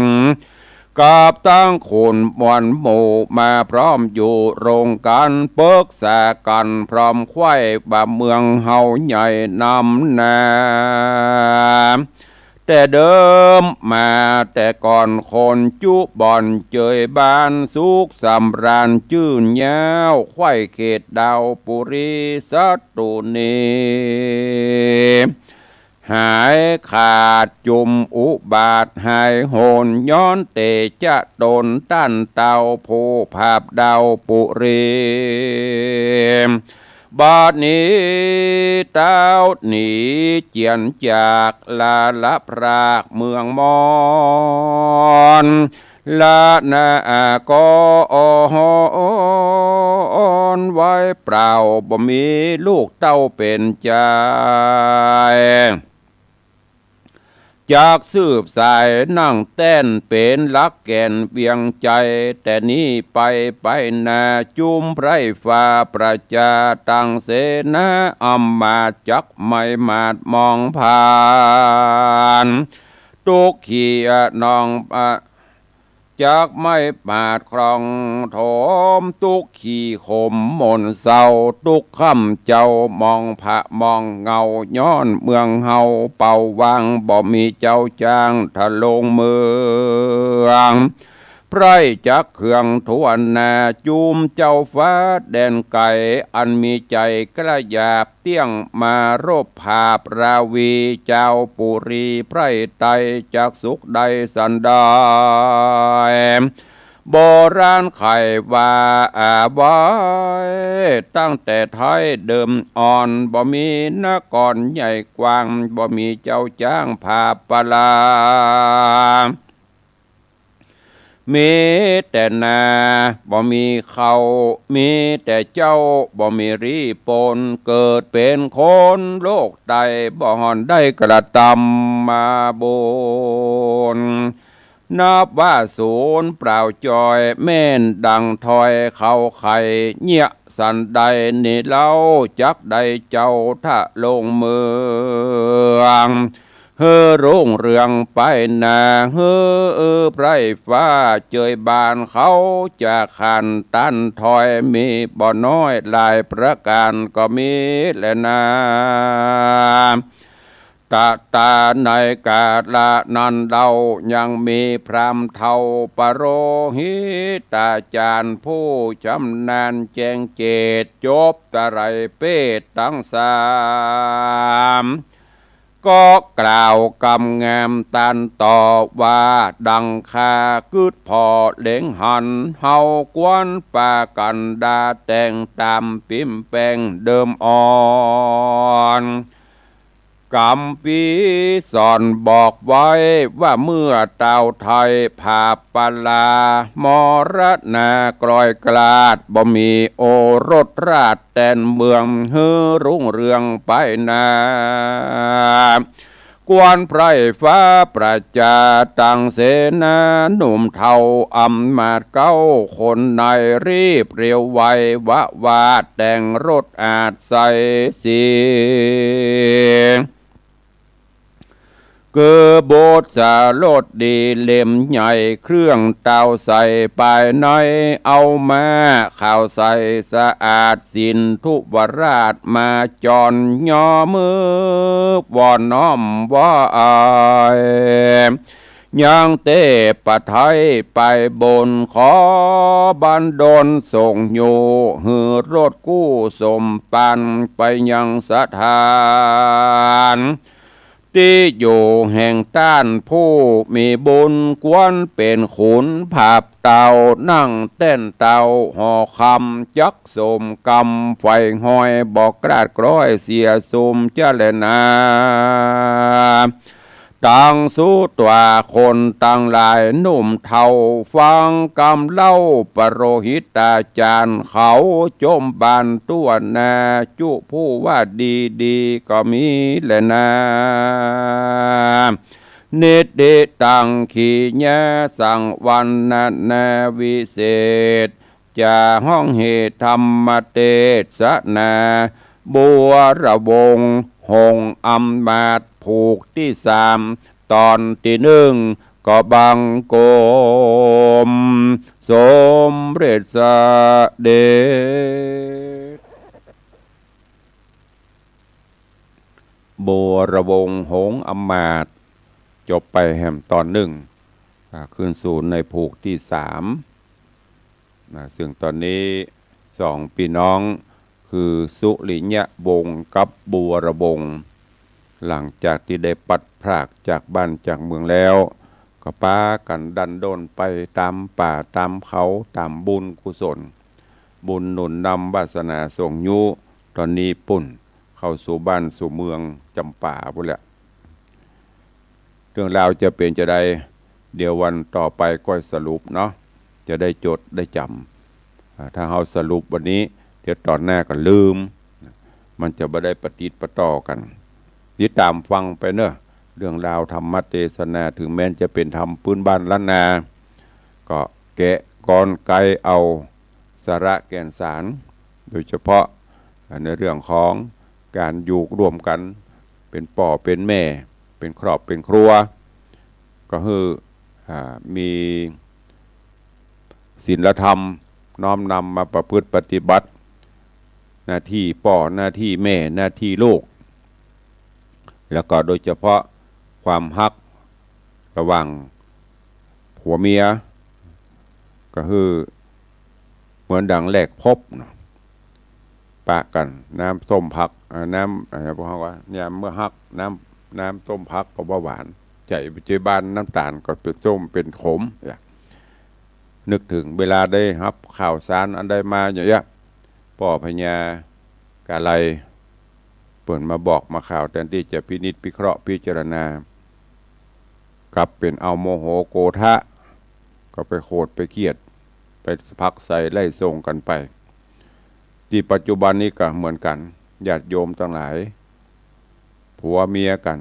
กับตั้งขุนมวลหมู่มาพร้อมอยู่โรงการเปิกษากันพร้อมไข่บ่าเมืองเฮาใหญ่นำนาแต่เดิมมาแต่ก่อนคนจุบ่อนเจยบ้านสุขสำราญจื่นยาวไข่เขตดาวปุรีสัตุนีหายขาดจุมอุบาทหายโหนย้อนเตจะตนต้านเต่าผู้ภาพดาวปุรีบาดนี้เต้าหนีเจียนจากลาละพรากเมืองมอนลานาก็อนไว้เปล่าบ่มีลูกเต้าเป็นใจจากสืบสายนั่งแต้นเป็นลักแก่นเวียงใจแต่นี้ไปนาจุมไพรฟ้าประจาตังเสนาอำมาตย์จักไม่มาดมองผ่านตุกขี้นองจากไม่ปาดครองโถมตุกขี่ข่มมนเศร้าตุกค่ำเจ้ามองพระมองเงาย้อนเมืองเฮาเป่าวังบ่มีเจ้าจ้างทะลงเมืองไพรจักเครื่องทวนนาจุมเจ้าฟ้าแดนไก่อันมีใจกระยาบเตี้ยงมารบภาพราวีเจ้าปุรีไพรไตจากสุขใดสันดายโบราณไขว่าไว้ตั้งแต่ไทยเดิมอ่อนบ่มีนครใหญ่กว้างบ่มีเจ้าจ้างภาพปลามีแต่นาบ่มีเขามีแต่เจ้าบ่มีรีปนเกิดเป็นคนโลกใดบ่ฮอนได้กระทำมาบน นับว่าศูนย์เปล่าจอยแม่นดังถอยเข้าไข่เงี่ยสันใดนี่เล่าจักใดเจ้าถ้าลงเมืองเฮือรุ่งเรืองไปนาเฮือไพรฟ้าเจยบานเขาจะขันตันถอยมีบ่อน้อยหลายประการก็มีแลนาตาในกาละนันเดายังมีพรามเทาปโรหิตาจารย์ผู้ชำนาญแจงเจตจบตะไรเปตทั้งสามก็กล่าวกำงามตันต่อว่าดังคากึดพอเล็งหันเฮากวนปากันดาแต่งตามปิมแปงเดิมอ่อนกำปีสอนบอกไว้ว่าเมื่อเต่าไทยผาปลามรณากลอยกลาดบ่มีโอรสราชแต่นเมืองเฮือรุ่งเรืองไปนากวนไพรฟ้าประจาตังเสนาหนุ่มเทาอำมาตย์เก้าคนในรีบเรียวไววะวาดแต่งรถอาจใส่สีเกือโบสสาโลดดีเล่มใหญ่เครื่องเตาใส่ไปน้อยเอามาข่าวใส่สะอาดสินทุวราชมาจอนย่อมือวอนน้อมว่าอายยังเตปะไทยไปบนขอบันดลส่งโยหือรถกู้สมปันไปยังสถานที่อยู่แห่งต้านผู้มีบุญกวนเป็นขุนภาพเต่านั่งเต้นเต่าห่อคำจักสมกำไฟห้อยบอกกราดกร้อยเสียสมเจริญนาต่างสู้ตัวคนต่างหลายหนุ่มเทาฟังกำเล่าปโรหิตาจารย์เขาจมบานตัวนาจุผู้ว่าดีก็มีแลนาเนตเดตังขีญาสังวันนาวิเศษจะห้องเหตุธรรมเทศนาบัวระวงหงอำมาตย์ผูกที่สามตอนที่หนึ่งก็บังโกมสมเด็จสเด็จบัวระวงหงอำมาตย์จบไปแห่มตอนหนึ่งขึ้นสู่ในผูกที่สามซึ่งตอนนี้สองพี่น้องคือสุริยะวงศ์กับบัวระวงศ์หลังจากที่ได้ปัดพรากจากบ้านจากเมืองแล้วก็ป้ากันดันโดนไปตามป่าตามเขาตามบุญกุศลบุญหนุนนำวาสนาส่งยุตอนนี้ปุ่นเข้าสู่บ้านสู่เมืองจำป่าพุ่นแหละเรื่องราวจะเป็นจะได้เดี๋ยววันต่อไปก็สรุปเนาะจะได้จดได้จำถ้าเราสรุปวันนี้เดี๋ยวตอนหน้าก็ลืมมันจะไม่ได้ปฏิปต่อกันติดตามฟังไปเนอะเรื่องราวธรรมเทศนาถึงแม้จะเป็นธรรมพื้นบ้านล้านนาก็แกะกรไกเอาสาระแก่นสารโดยเฉพาะในเรื่องของการอยู่ร่วมกันเป็นป่อเป็นแม่เป็นครอบเป็นครัวก็คือมีศีลธรรมน้อมนำมาประพฤติปฏิบัติหน้าที่ป่อหน้าที่แม่หน้าที่ลูกแล้วก็โดยเฉพาะความฮักระหว่างผัวเมียก็คือเหมือนดังแหลกพบปะกันน้ำต้มผักน้ำอะไรพวกเขาว่าเนี่ยเมื่อฮักน้ำต้มผักก็หวานใจไปเจอบ้านน้ำตาลก็เป็นส้มเป็นขมนึกถึงเวลาได้รับข่าวสารอันใดมาอย่างเงี้ยป่อพญากาไลเปิดมาบอกมาข่าวแทนที่จะพินิจพิเคราะห์พิจารณากลับเป็นเอาโมโหโกทะก็ไปโคตรไปเกลียดไปพักใส่ไล่ส่งกันไปที่ปัจจุบันนี้ก็เหมือนกันญาติโยมทั้งหลายผัวเมียกัน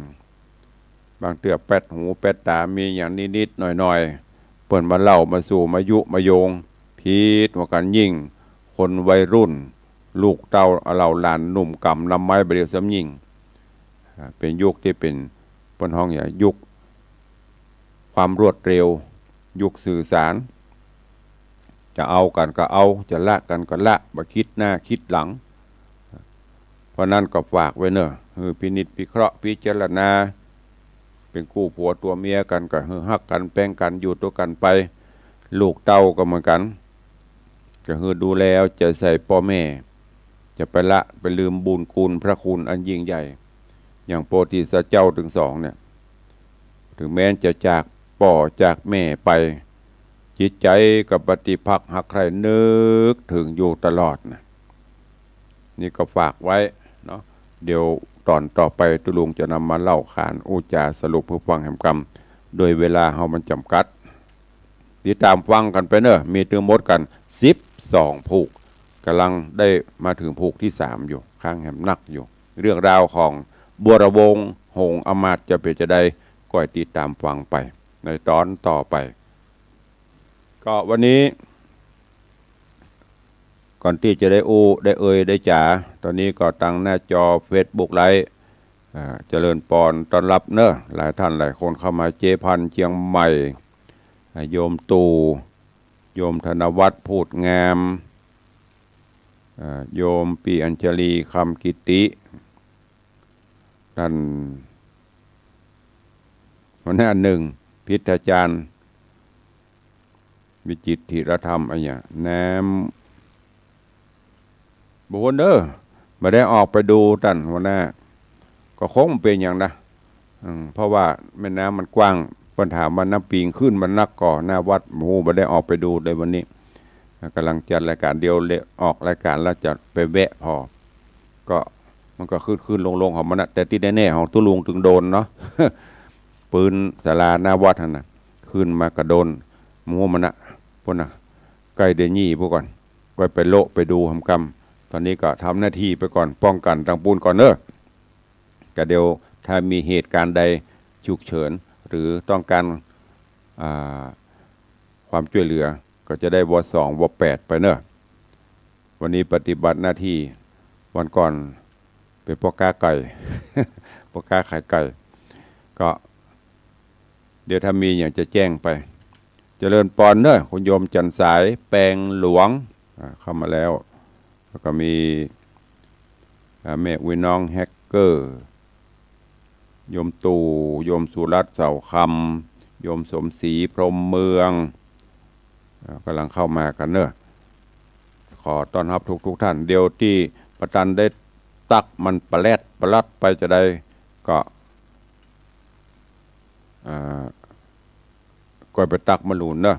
บางเตือแปดหูแปดตามีอย่างนิดๆหน่อยๆเปิ่นมาเล่ามาสู่มายุมาโยงพีดว่ากันยิ่งคนวัยรุ่นลูกเต้าเราหลานหนุ่มกำลำไม้บริเวณซ้ำยิ่งเป็นยุคที่เป็นปนห้องอย่างยุคความรวดเร็วยุคสื่อสารจะเอากันก็เอาจะละกันก็ละบ่คิดหน้าคิดหลังเพราะนั้นก็ฝากไว้เนอะพินิจพิเคราะห์พิจารณาเป็นคู่ผัวตัวเมียกันก็ฮักกันแป้งกันอยู่ตัวกันไปลูกเต้าก็เหมือนกันก็ดูแล้วจะใส่พ่อแม่จะไปละไปลืมบุญคุณพระคุณอันยิ่งใหญ่อย่างโพธิสัตว์เจ้าถึงสองเนี่ยถึงแม้จะจากพ่อจากแม่ไปจิตใจกับปฏิภาคหักใครนึกถึงอยู่ตลอดนะนี่ก็ฝากไว้เนาะเดี๋ยวตอนต่อไปตุลุงจะนำมาเล่าขานอุจาสรุปเพื่อฟังแห่งกรรมโดยเวลาเฮามันจำกัดติดตามฟังกันไปเนอะมีถึงหมดกัน12ผูกกำลังได้มาถึงผูกที่3อยู่ข้างแห่งนักอยู่เรื่องราวของบัวระวงหงอมาตย์จะเป็นจะได้ก็ติดตามฟังไปในตอนต่อไปก็วันนี้ก่อนที่จะได้ได้ได้จ๋าตอนนี้ก็ตั้งหน้าจอ Facebook ไลฟ์เจริญปอนต้อนรับเนอะหลายท่านหลายคนเข้ามาเจพันเชียงใหม่โยมตู่โยมธนวัฒน์พูดงามโยมปีอัญชลีคำกิติท่านหัวหน้าหนึ่งพิทาจารย์วิจิตรธีรธรรมอะไรอย่างแนมบุญมาได้ออกไปดูท่านหัวหน้าก็คงเป็นอย่างนะเพราะว่าแม่น้ำมันกว้างปัญหามันน้ำปีงขึ้นมันนักก่อหน้าวัดหมูมาได้ออกไปดูในวันนี้กำลังจัดรายการเดียวออกรายการแล้วจะไปแวะพอก็มันก็ขึ้นลงของมันนะแต่ที่แน่ๆของตุลุงถึงโดนเนาะ ปืนศาลาหน้าวัดนะขึ้นมากระโดนหมูมันนะพวกน่ะใกล้เดนี่พวกก่อนก็ไปโละไปดูทำกรรมตอนนี้ก็ทำหน้าที่ไปก่อนป้องกันทางปูนก่อนเนอะก็เดี๋ยวถ้ามีเหตุการณ์ใดฉุกเฉินหรือต้องการความช่วยเหลือก็จะได้ว2ว8ไปเนอะวันนี้ปฏิบัติหน้าที่วันก่อนเป็นพ่อค้าไก่ พ่อค้าขายไก่ก็เดี๋ยวถ้ามีอย่างจะแจ้งไปเจริญปอนเนอะคุณโยมจันสายแปลงหลวงเข้ามาแล้วแล้วก็มีแม่วิน้องแฮกเกอร์โยมตู่โยมสุรัตน์เสาคำโยมสมศรีพรหมเมืองกำลังเข้ามากันเนอะขอต้อนรับทุกท่านเดี๋ยวที่ประตันได้ตักมันประลัดไปจะได้ก็ก่อยไปตักมาหลุนเนอะ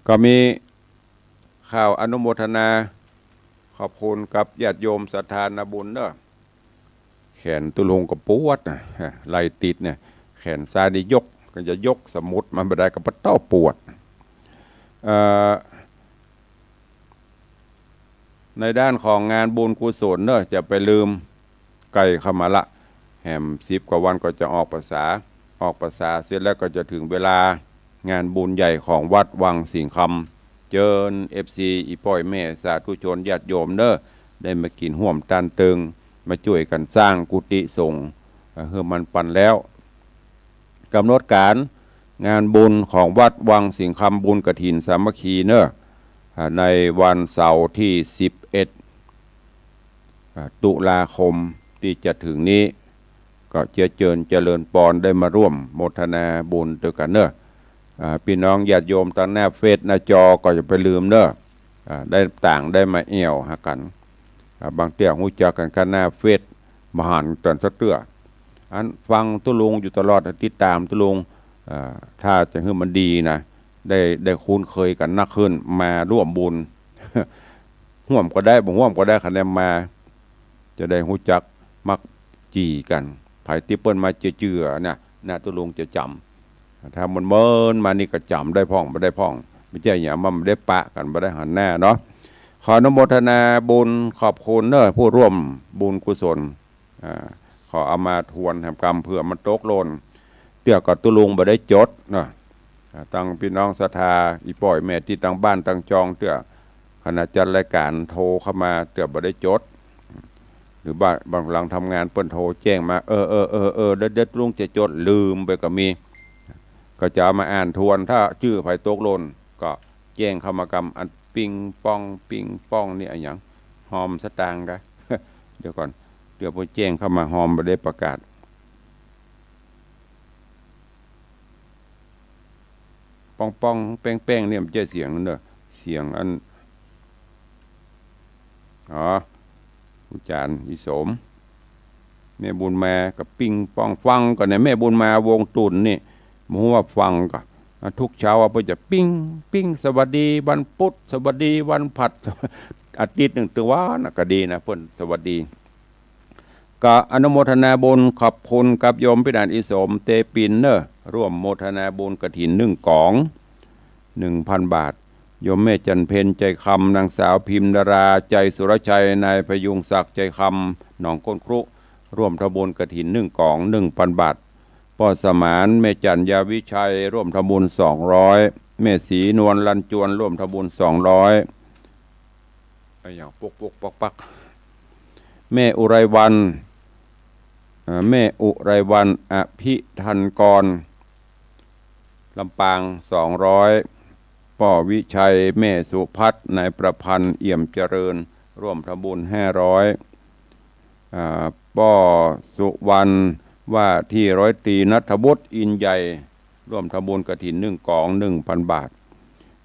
ก็มีข่าวอนุโมทนาขอบคุณกับญาติโยมศรัทธานาบุญเนอะแขนตุลุงกับปวดนะไหลติดเนี่ยแขนซ้ายนี่ยกก็จะยกสมุดมันไม่ได้กับปะเต้าปวดในด้านของงานบุญกุศลเนอะจะไปลืมไก่เข้ามาละแหม10 กว่าวันก็จะออกภาษาเสร็จแล้วก็จะถึงเวลางานบุญใหญ่ของวัดวังสิงห์คำเจิญ FC อีป้อยแม่สาธุชนญาติโยมเนอะได้มากินห่วมตันตึงมาช่วยกันสร้างกุฏิสงฆ์เฮือมันปันแล้วกำหนดการงานบุญของวัดวังสิงห์คำบุญกฐินสามัคคีเนอะในวันเสาร์ที่11ตุลาคมที่จะถึงนี้ก็เจริญปอนได้มาร่วมโมทนาบุญด้วยกันเนอะพี่น้องญาติโยมตั้งหน้าเฟซหน้าจอก็จะไปลืมเนอะได้ต่างได้มาเอี่ยวหากันบางเตี้ยหูจักกันกันหน้าเฟซมหันตอนสักเตื้ออันฟังตุลุงอยู่ตลอดติดตามตุลุงถ้าจะให้มันดีนะได้คุ้นเคยกันนักขึ้นมาร่วมบุญ ห่วมก็ได้บ่ห่วมก็ได้คะแนนมาจะได้หูจักมักจีกันไผติเปิ้นมาเจือเนี่ยนะตุลุงจะจำถ้ามันเมินมานี่ก็จำได้พ่องไม่ได้พ่องไม่ใช่อย่างมันได้ปะกันไม่ได้หันหน้าเนาะขออนุโมทนาบุญขอบคุณเนอะผู้ร่วมบุญกุศลขอเอามาทวนทำกรรมเพื่อมันตกหล่น เตี้ยกับตุลุงบ่ได้จดเนาะตั้งพี่น้องศรัทธาอีป่อยแม่ที่ตั้งบ้านตั้งจองเตี้ยขณะจัดรายการโทรเข้ามาเตี้ยบ่ได้จดหรือบ้านบางหลังทำงานเปิ้นโทรแจ้งมาเด็ดลุงจะจดลืมไปก็มีก็จะเอามาอ่านทวนถ้าชื่อไผตกหล่นก็แจ้งเข้ามากรรมอันปิงป้องนี่อะไรอย่างหอมสตางค์กัน เดี๋ยวก่อนเดี๋ยวพอแจ้งเข้ามาหอมบ่ได้ประกาศป้องแป้งเนี่ยมันจะเสียงนั่นเด้อเสียงอันอาจารย์อิสมแม่บุญมากับปิงปองฟังก่อนเนี่ยแม่บุญมาวงตุนนี่มัวว่าฟังก็ทุกเช้าว่าเพื่อจะปิ้งสวัสดีวันพุธสวัสดีวันผัดอาทิตย์หนึ่งตัวว่านะก็ดีนะเพื่อนสวัสดีก็อนุโมทนาบุญขอบคุณกับโยมพิดานอิสมเตปินเนอร์ร่วมโมทนาบุญกฐิน1 กล่อง 1,000 บาทโยมแม่จันเพนใจคำนางสาวพิมพ์ดาราใจสุรชัยนายพยุงศักดิ์ใจคำหนองก้นครุร่วมทำบุญกฐิน1 กล่อง 1,000 บาทพ่อสมานแม่จันยาวิชัยร่วมทำบุญ200แม่ศรีนวลลันจวนร่วมทำบุญ200ไอ้อย่างปักแม่อุไรวันอภิทันกรลำปาง200ป่อวิชัยแม่สุพัฒน์นายประพันธ์เอี่ยมเจริญร่วมทำบุญ500ป่อสุวรรณว่าที่ร้อยตรีณัฐบุตรอินใหญ่ร่วมทำบุญกฐิน1 กล่อง 1,000 บาท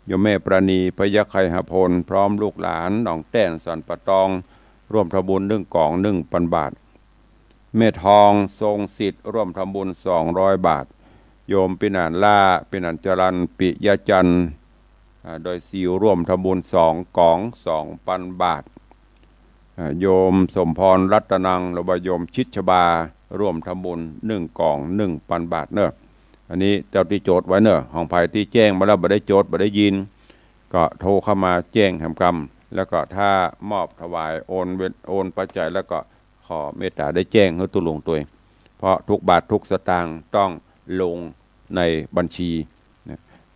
โยมแม่ประณีพยัคฆ์ไคหพลพร้อมลูกหลานหนองแต้นสันปะตองร่วมทำบุญ1 กล่อง 1,000 บาทแม่ทองทรงสิทธิ์ร่วมทำบุญ200 บาทโยมปินันล่าปินันจรันปิยจันทร์โดยซิวร่วมทำบุญ2 กล่อง 2,000 บาทโยมสมพรรัตนังหรือว่าโยมชิดชบาร่วมทำบุญ1 กล่อง 1,000 บาทเนอะอันนี้เจ้าที่โจทย์ไว้เนอะของภัยที่แจ้งมาแล้วบ่ได้โจทย์บ่ได้ยินก็โทรเข้ามาแจ้งคำแล้วก็ถ้ามอบถวายโอนปัจจัยแล้วก็ขอเมตตาได้แจ้งให้ตุลงตัวเองเพราะทุกบาททุกสตางค์ต้องลงในบัญชี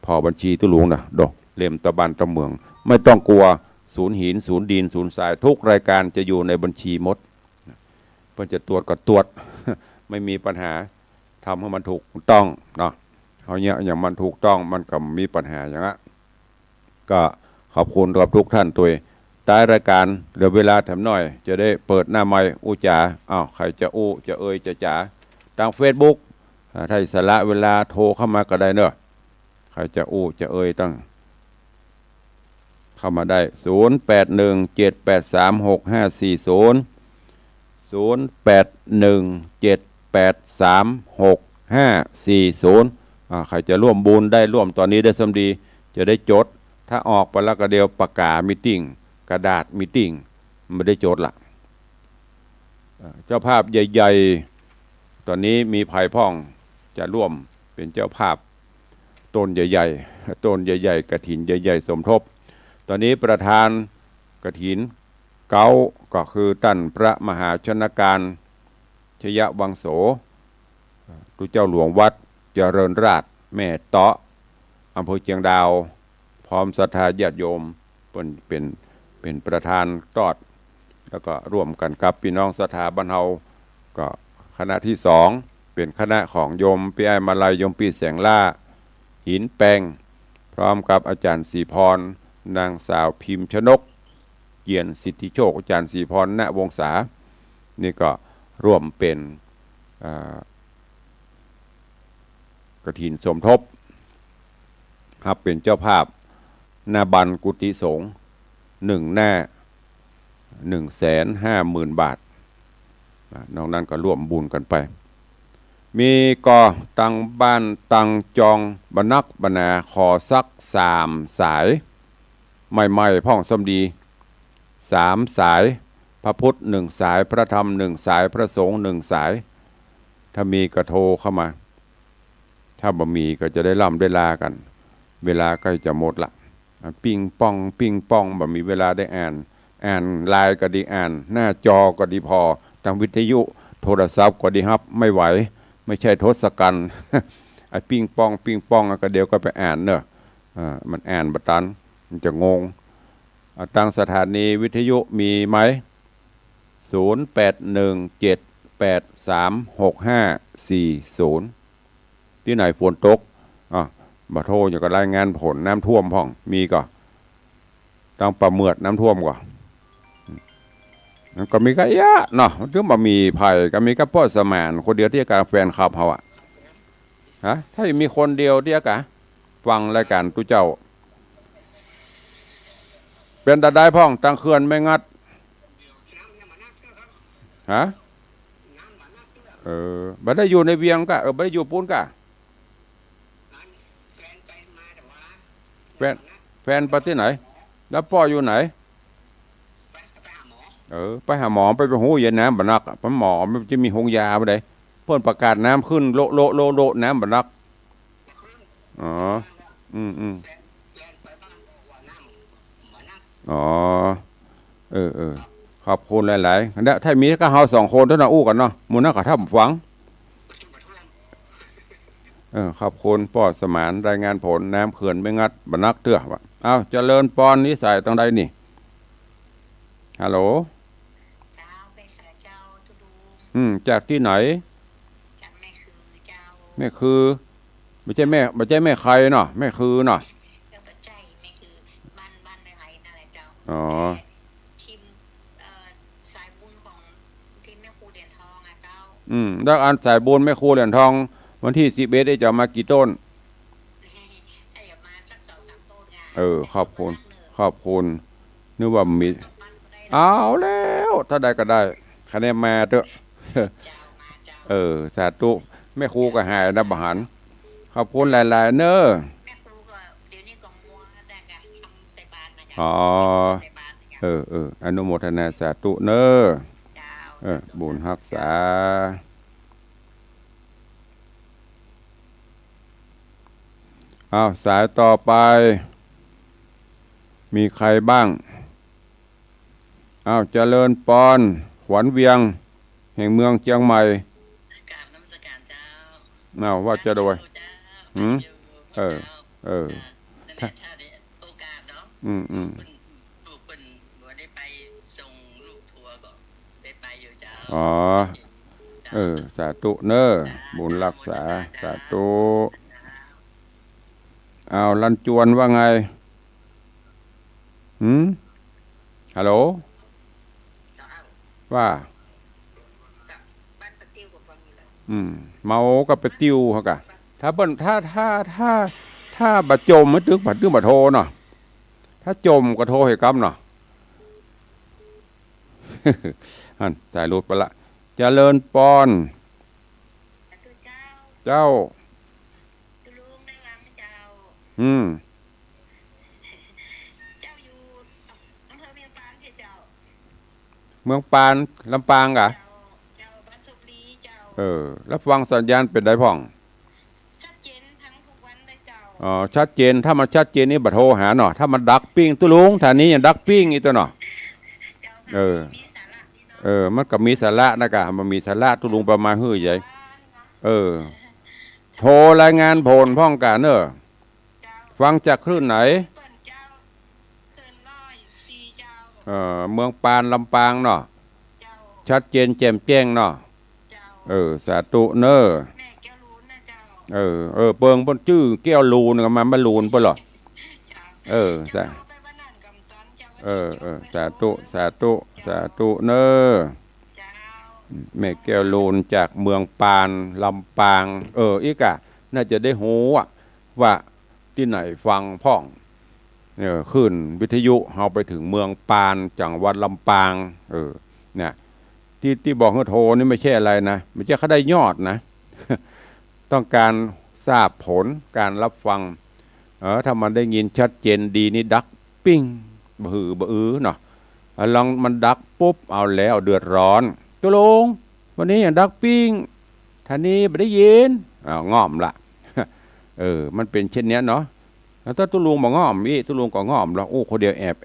พอบัญชีตุลงนะดอกเล่มตะบันตะเมืองไม่ต้องกลัวศูนย์หินศูนย์ดินศูนย์ทรายทุกรายการจะอยู่ในบัญชีหมดเพื่อจะตรวจก็ตรวจ ไม่มีปัญหาทำให้มันถูกต้องเนาะเขาเนี่ยอย่างมันถูกต้องมันก็มีปัญหาอย่างนั้นก็ขอบคุณกับทุกท่านตัวท้ายรายการเดี๋ยวเวลาทำหน่อยจะได้เปิดหน้าไมค์อู้จ๋าใครจะอู้จะเอ่ยจะจ๋าทาง Facebook ถ้าสละเวลาโทรเข้ามาก็ได้เนอะใครจะอู้จะเอ่ยต้องเข้ามาได้0817836540 ใครจะร่วมบุญได้ร่วมตอนนี้ได้สำดีจะได้จดถ้าออกไปแล้วก็เดียวประกาศมีติ้งกระดาษมีติ้งไม่ได้จดละเจ้าภาพใหญ่ๆตอนนี้มีภัยพ่องจะร่วมเป็นเจ้าภาพต้นใหญ่ๆกฐินใหญ่ๆสมทบตอนนี้ประธานกฐินเก้าก็คือท่านพระมหาชนการชยวังโสตุเจ้าหลวงวัดเจริญราชแม่เตาะอำเภอเชียงดาวพร้อมศรัทธาญาติโยมเป็นประธานตอดแล้วก็ร่วมกันกับพี่น้องศรัทธาบ้านเฮาก็คณะที่2เป็นคณะของโยมพี่ไอมาลัยโยมพี่แสงล่าหินแปงพร้อมกับอาจารย์ศรีพรนางสาวพิมพ์ชนกเกียรติสิทธิโชคอาจารย์ศรีพรณวงศานี่ก็ร่วมเป็นกฐินสมทบครับเป็นเจ้าภาพหน้าบันกุฏิสงฆ์1 หน้า 150,000 บาทนอกนั้นก็ร่วมบุญกันไปมีก็ตังบ้านตังจองบรรนักบรรณาขอสัก3 สายใหม่ๆพ่องสมดี3 สายพระพุทธ1 สายพระธรรม1 สายพระสงฆ์1 สายถ้ามีก็โทรเข้ามาถ้าบ่มีก็จะได้ล่ำได้ลากันเวลาใกล้จะหมดละปิ้งป้องบ่มีเวลาได้อ่านไลน์ก็ดีอ่านหน้าจอก็ดีพอทางวิทยุโทรศัพท์ก็ดีครับไม่ไหว ไม่ใช่ทศกัณฐ์ ไอ้ปิงปองก็เดี๋ยวก็ไปอ่านเนอะมันอ่านบัตันมันจะงงตั้งสถานีวิทยุมีไหม0817836540ที่ไหนฝนตกมาโทรอย่าก็รายงานผลน้ำท่วมพ่องมีก็ต้องประเมิดน้ำท่วมก่อนก็มีก็เยอะเนาะถึงมามีภัยก็มีก็พ่อสมานคนเดียวที่การแฟนคลับเขาอะฮะถ้ามีคนเดียวที่กะฟังรายการตุเจ้าเป็นตาได้พ่องตั้งเขื่อนไม่งัดฮะบัดได้อยู่ในเวียงกะบัดได้อยู่ปูนกะแฟนไปที่ไหนแล้วพ่ออยู่ไหนไปหาหมอไปหูเย็นน้ำบันักเพราะหมอมันจะมีหงยาไปไหนเพิ่นประกาศน้ำขึ้นโลน้ำบันักอ๋ออ๋อขอบคุณหลายๆเนี่ยถ้ามีก็เฮาสองคนเท่านั้นอู้กันเนาะมูนักก็ทำฟังขอบคุณพ่อสมานรายงานผลน้ำเขื่อนไม่งัดบันักเตื้อวะเอาเจริญปอนนิสัยตรงใดนี่ฮัลโหลจากที่ไหนจากแม่คือเจ้าแม่คือไม่ใช่แม่ใครเนาะแม่คือเนาะบ้านอะไรนั่นแหละเจ้าอ๋อทีมสายบุญของทีมแม่ครูเหรียญทองอ่ะเจ้าแล้วอันสายบุญแม่ครูเหรียญทองวันที่11ได้จะมากี่ต้นมาสัก2-3ต้นไงขอบคุณนึกว่ามีเอาแล้วถ้าได้ก็ได้คะแนนมาเถอะสาธุแม่ครูก็หายนะบหันขอบคุณหลายๆเนอะแม่ครูก็เดี๋ยวนี้ก็มัวได้กันทำใส่บาตรนะจ๊ะอนุโมทนาสาธุเนอะบุญรักษาสายต่อไปมีใครบ้างเจริญปอนขวัญเวียงแห่งเมืองเชียงใหม่กราบนมัสการเจ้าว่าจะโดยถ้าโอกาสเนาะลูกเป็นได้ไปส่งลูกทัวร์ก็ได้ไปอยู่เจ้าสาธุเนอะบุญรักษาสาธุลันจวนว่าไงฮัลโหลว่าเมาก็ไปติ้วเขากะถ้าเปิ้นถ้าบะจมมันตึกบะโทเนาะถ้าจมก็โทให้กำเนาะสายรูดไปละเจริญปอนเจ้าเมืองปานลำปางกะแล้วฟังสัญญาณเป็นได้พ่องชัดเจนทั้งทุกวันได้เจ้าชัดเจนถ้ามันชัดเจนนี่บัดโทรหาเนาะถ้ามันดักปิ้งตุลุงฐานนี้ยังดักปิ้งอีตัวเนาะมันก็มีสาระนะกะมันมีสาระตุลุงประมาณหื้อใหญ่โทรรายงานผลพ่องกะเนอะฟังจากคลื่นไหนเมืองปานลำปางเนาะชัดเจนแจ่มแจ้งเนาะสาธุเนอเปิงบนชื่อแก้วลูนกับมันลูนปะหรอสาธุเนอแม่แก้วลูนจากเมืองปานลำปางอีกอะน่าจะได้หูว่าที่ไหนฟังพ่องขึ้นวิทยุเราไปถึงเมืองปานจังหวัดลำปางเนี่ยที่บอกให้โทรนี่ไม่ใช่อะไรนะไม่ใช่เขาได้ยอดนะ ต้องการทราบผลการรับฟังถ้ามันได้ยินชัดเจนดีนี่ดักปิ้งบือเนาะลองมันดักปุ๊บเอาแล้วเดือดร้อนตัวลงวันนี้อย่างดักปิ้งท่านี้ไม่ได้ยินง่อมละ มันเป็นเช่นนี้เนาะแล้วถ้าตุลุงบอกง่อมตุลุงก็ง่อมแล้วคนเดียวแอบ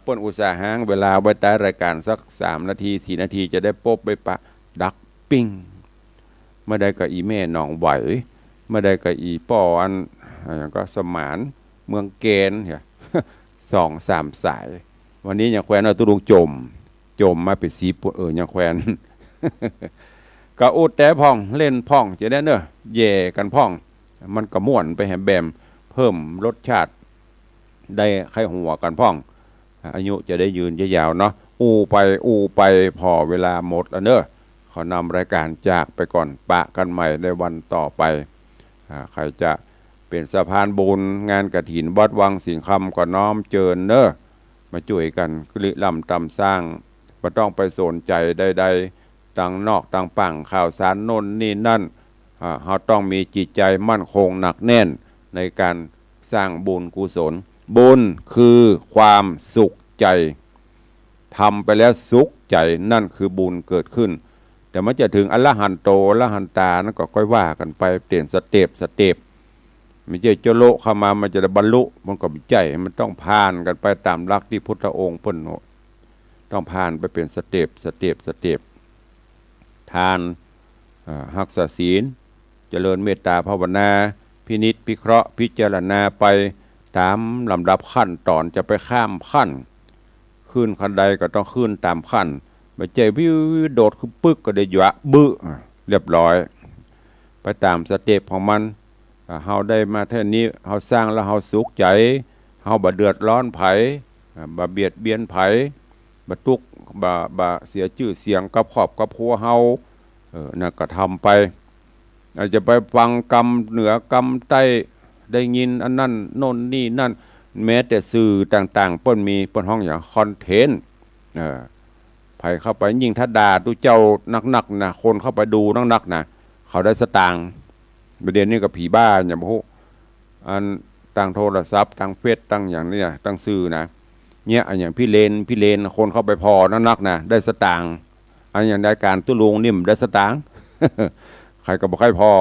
เปิ้นอุตสาหะเวลาไว้ใต้รายการสัก3 นาที 4 นาทีจะได้ป๊บไปปะดักปิ้ง เมื่อใดก็อีแม่หนองไหวเมื่อใดก็อีป้ออันก็สมานเมืองเกณฑ์เนี่ย2-3 สายวันนี้อย่างแควนเอาตุลุงจมมาเป็นสีปุ่นอย่างแควนก็อุดแต่พ่องเล่นพ่องจะได้เนอะแย่กันพ่องมันก็ม่วนไปแหมแบมเพิ่มรสชาติได้ไข้หัวกันพ่องอายุจะได้ยืนยาวๆเนาะอูไปพอเวลาหมดแล้วเนอะขอนำรายการจากไปก่อนปะกันใหม่ในวันต่อไปใครจะเป็นสะพานบุญงานกฐินวัดวังสิงห์คำก็น้อมเจิญเนอะมาช่วยกันกลิลำตำสร้างไม่ต้องไปสนใจใดๆต่างนอกต่างปั่งข่าวสารโน่นนี่นั่นเราต้องมีจิตใจมั่นคงหนักแน่นในการสร้างบุญกุศลบุญคือความสุขใจทำไปแล้วสุขใจนั่นคือบุญเกิดขึ้นแต่มันจะถึงอรหันโตอรหันตานั่นก็ค่อยว่ากันไปเปลี่ยนสเต็ปไม่ใช่เจโลเข้ามามันจะบรรลุมันก็ไม่ใช่มันต้องผ่านกันไปตามหลักที่พุทธองค์เพิ่นต้องผ่านไปเป็นสเต็ปทานรักษาศีลเจริญเมตตาภาวนาพินิจพิเคราะห์พิจารณาไปตามลำดับขั้นตอนจะไปข้ามขั้นขึ้นขั้นใดก็ต้องขึ้นตามขั้นไม่ใช่วิวโดดคือปึ๊กก็ได้หยะบึ้เรียบร้อยไปตามสเต็ปของมันเฮาได้มาแท่นี้เฮาสร้างแล้วเฮาสุขใจเฮาบ่เดือดร้อนไผบ่เบียดเบียนไผบ่ทุกข์บ่เสียชื่อเสียงกับครอบกับครัวเฮานั่นก็ทำไปอาจจะไปฟังกรรมเหนือกรรมใต้ได้ยินอันนั้นโน่นนี่นั่นแม้แต่สื่อต่างๆเปิ้นมีเปิ้นห้องอย่างคอนเทนต์ไผเข้าไปยิ่งถ้าด่าตู้เจ้านักๆนะคนเข้าไปดูนักๆนะเขาได้สตางค์ประเด็นนี้กับผีบ้าอย่างพวกอันตั้งโทรศัพท์ตั้งเฟซตั้งอย่างนี้ตั้งสื่อนะเนี่ยอันอย่างพี่เลนคนเข้าไปพอนักๆนะได้สตางค์อันอย่างได้การตุลุงนิ่มได้สตางค์ ใครก็บอกใครพอ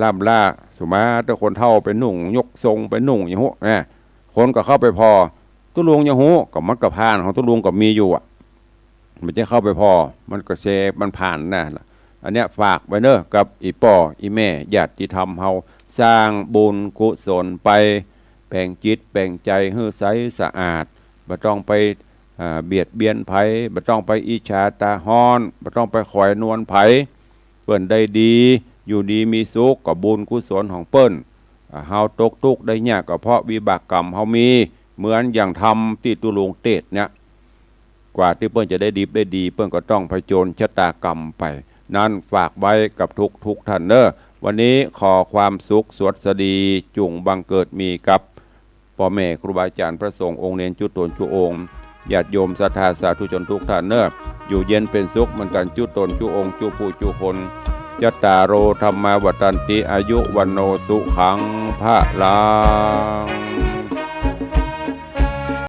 ล่าสุมาแต่คนเท่าไปหนุ่งยกทรงไปหนุ่งอย่างหูเนี่ยคนก็เข้าไปพอตุลุงอย่างหูกับมันกับผ่านของตุลุงกับมีอยู่อ่ะมันจะเข้าไปพอมันก็เซมันผ่านนะอันเนี้ยฝากไว้เนอะกับอีป่ออีแม่ญาติธรรมเฮาสร้างบุญกุศลไปแบ่งจิตแบ่งใจให้ใสสะอาดไม่ต้องไปเบียดเบียนไผไม่ต้องไปอิจฉาตาฮ้อนไม่ต้องไปคอยนวลไผเปิ้นได้ดีอยู่ดีมีสุขกับบุญกุศลของเปิ้นเฮาตกทุกข์ได้ยากก็เพราะวิบากกรรมเฮามีเหมือนอย่างทำที่ตุลุงเตศเนี่ยกว่าที่เปิ้นจะได้ดีเปิ้นก็ต้องผจญชะตากรรมไปนั้นฝากไว้กับทุกท่านเนอะวันนี้ขอความสุขสวัสดีจุงบังเกิดมีกับพ่อแม่ครูบาอาจารย์พระสงฆ์องค์เนรจุตนจุองค์ญาติโยมศรัทธาสาธุชนทุกท่านเนอะอยู่เย็นเป็นสุขเหมือนกันจุตนจุองค์จุผู้จุคนยัตตาโรธรรมาวัตันติอายุวันโนสุขังพระลัง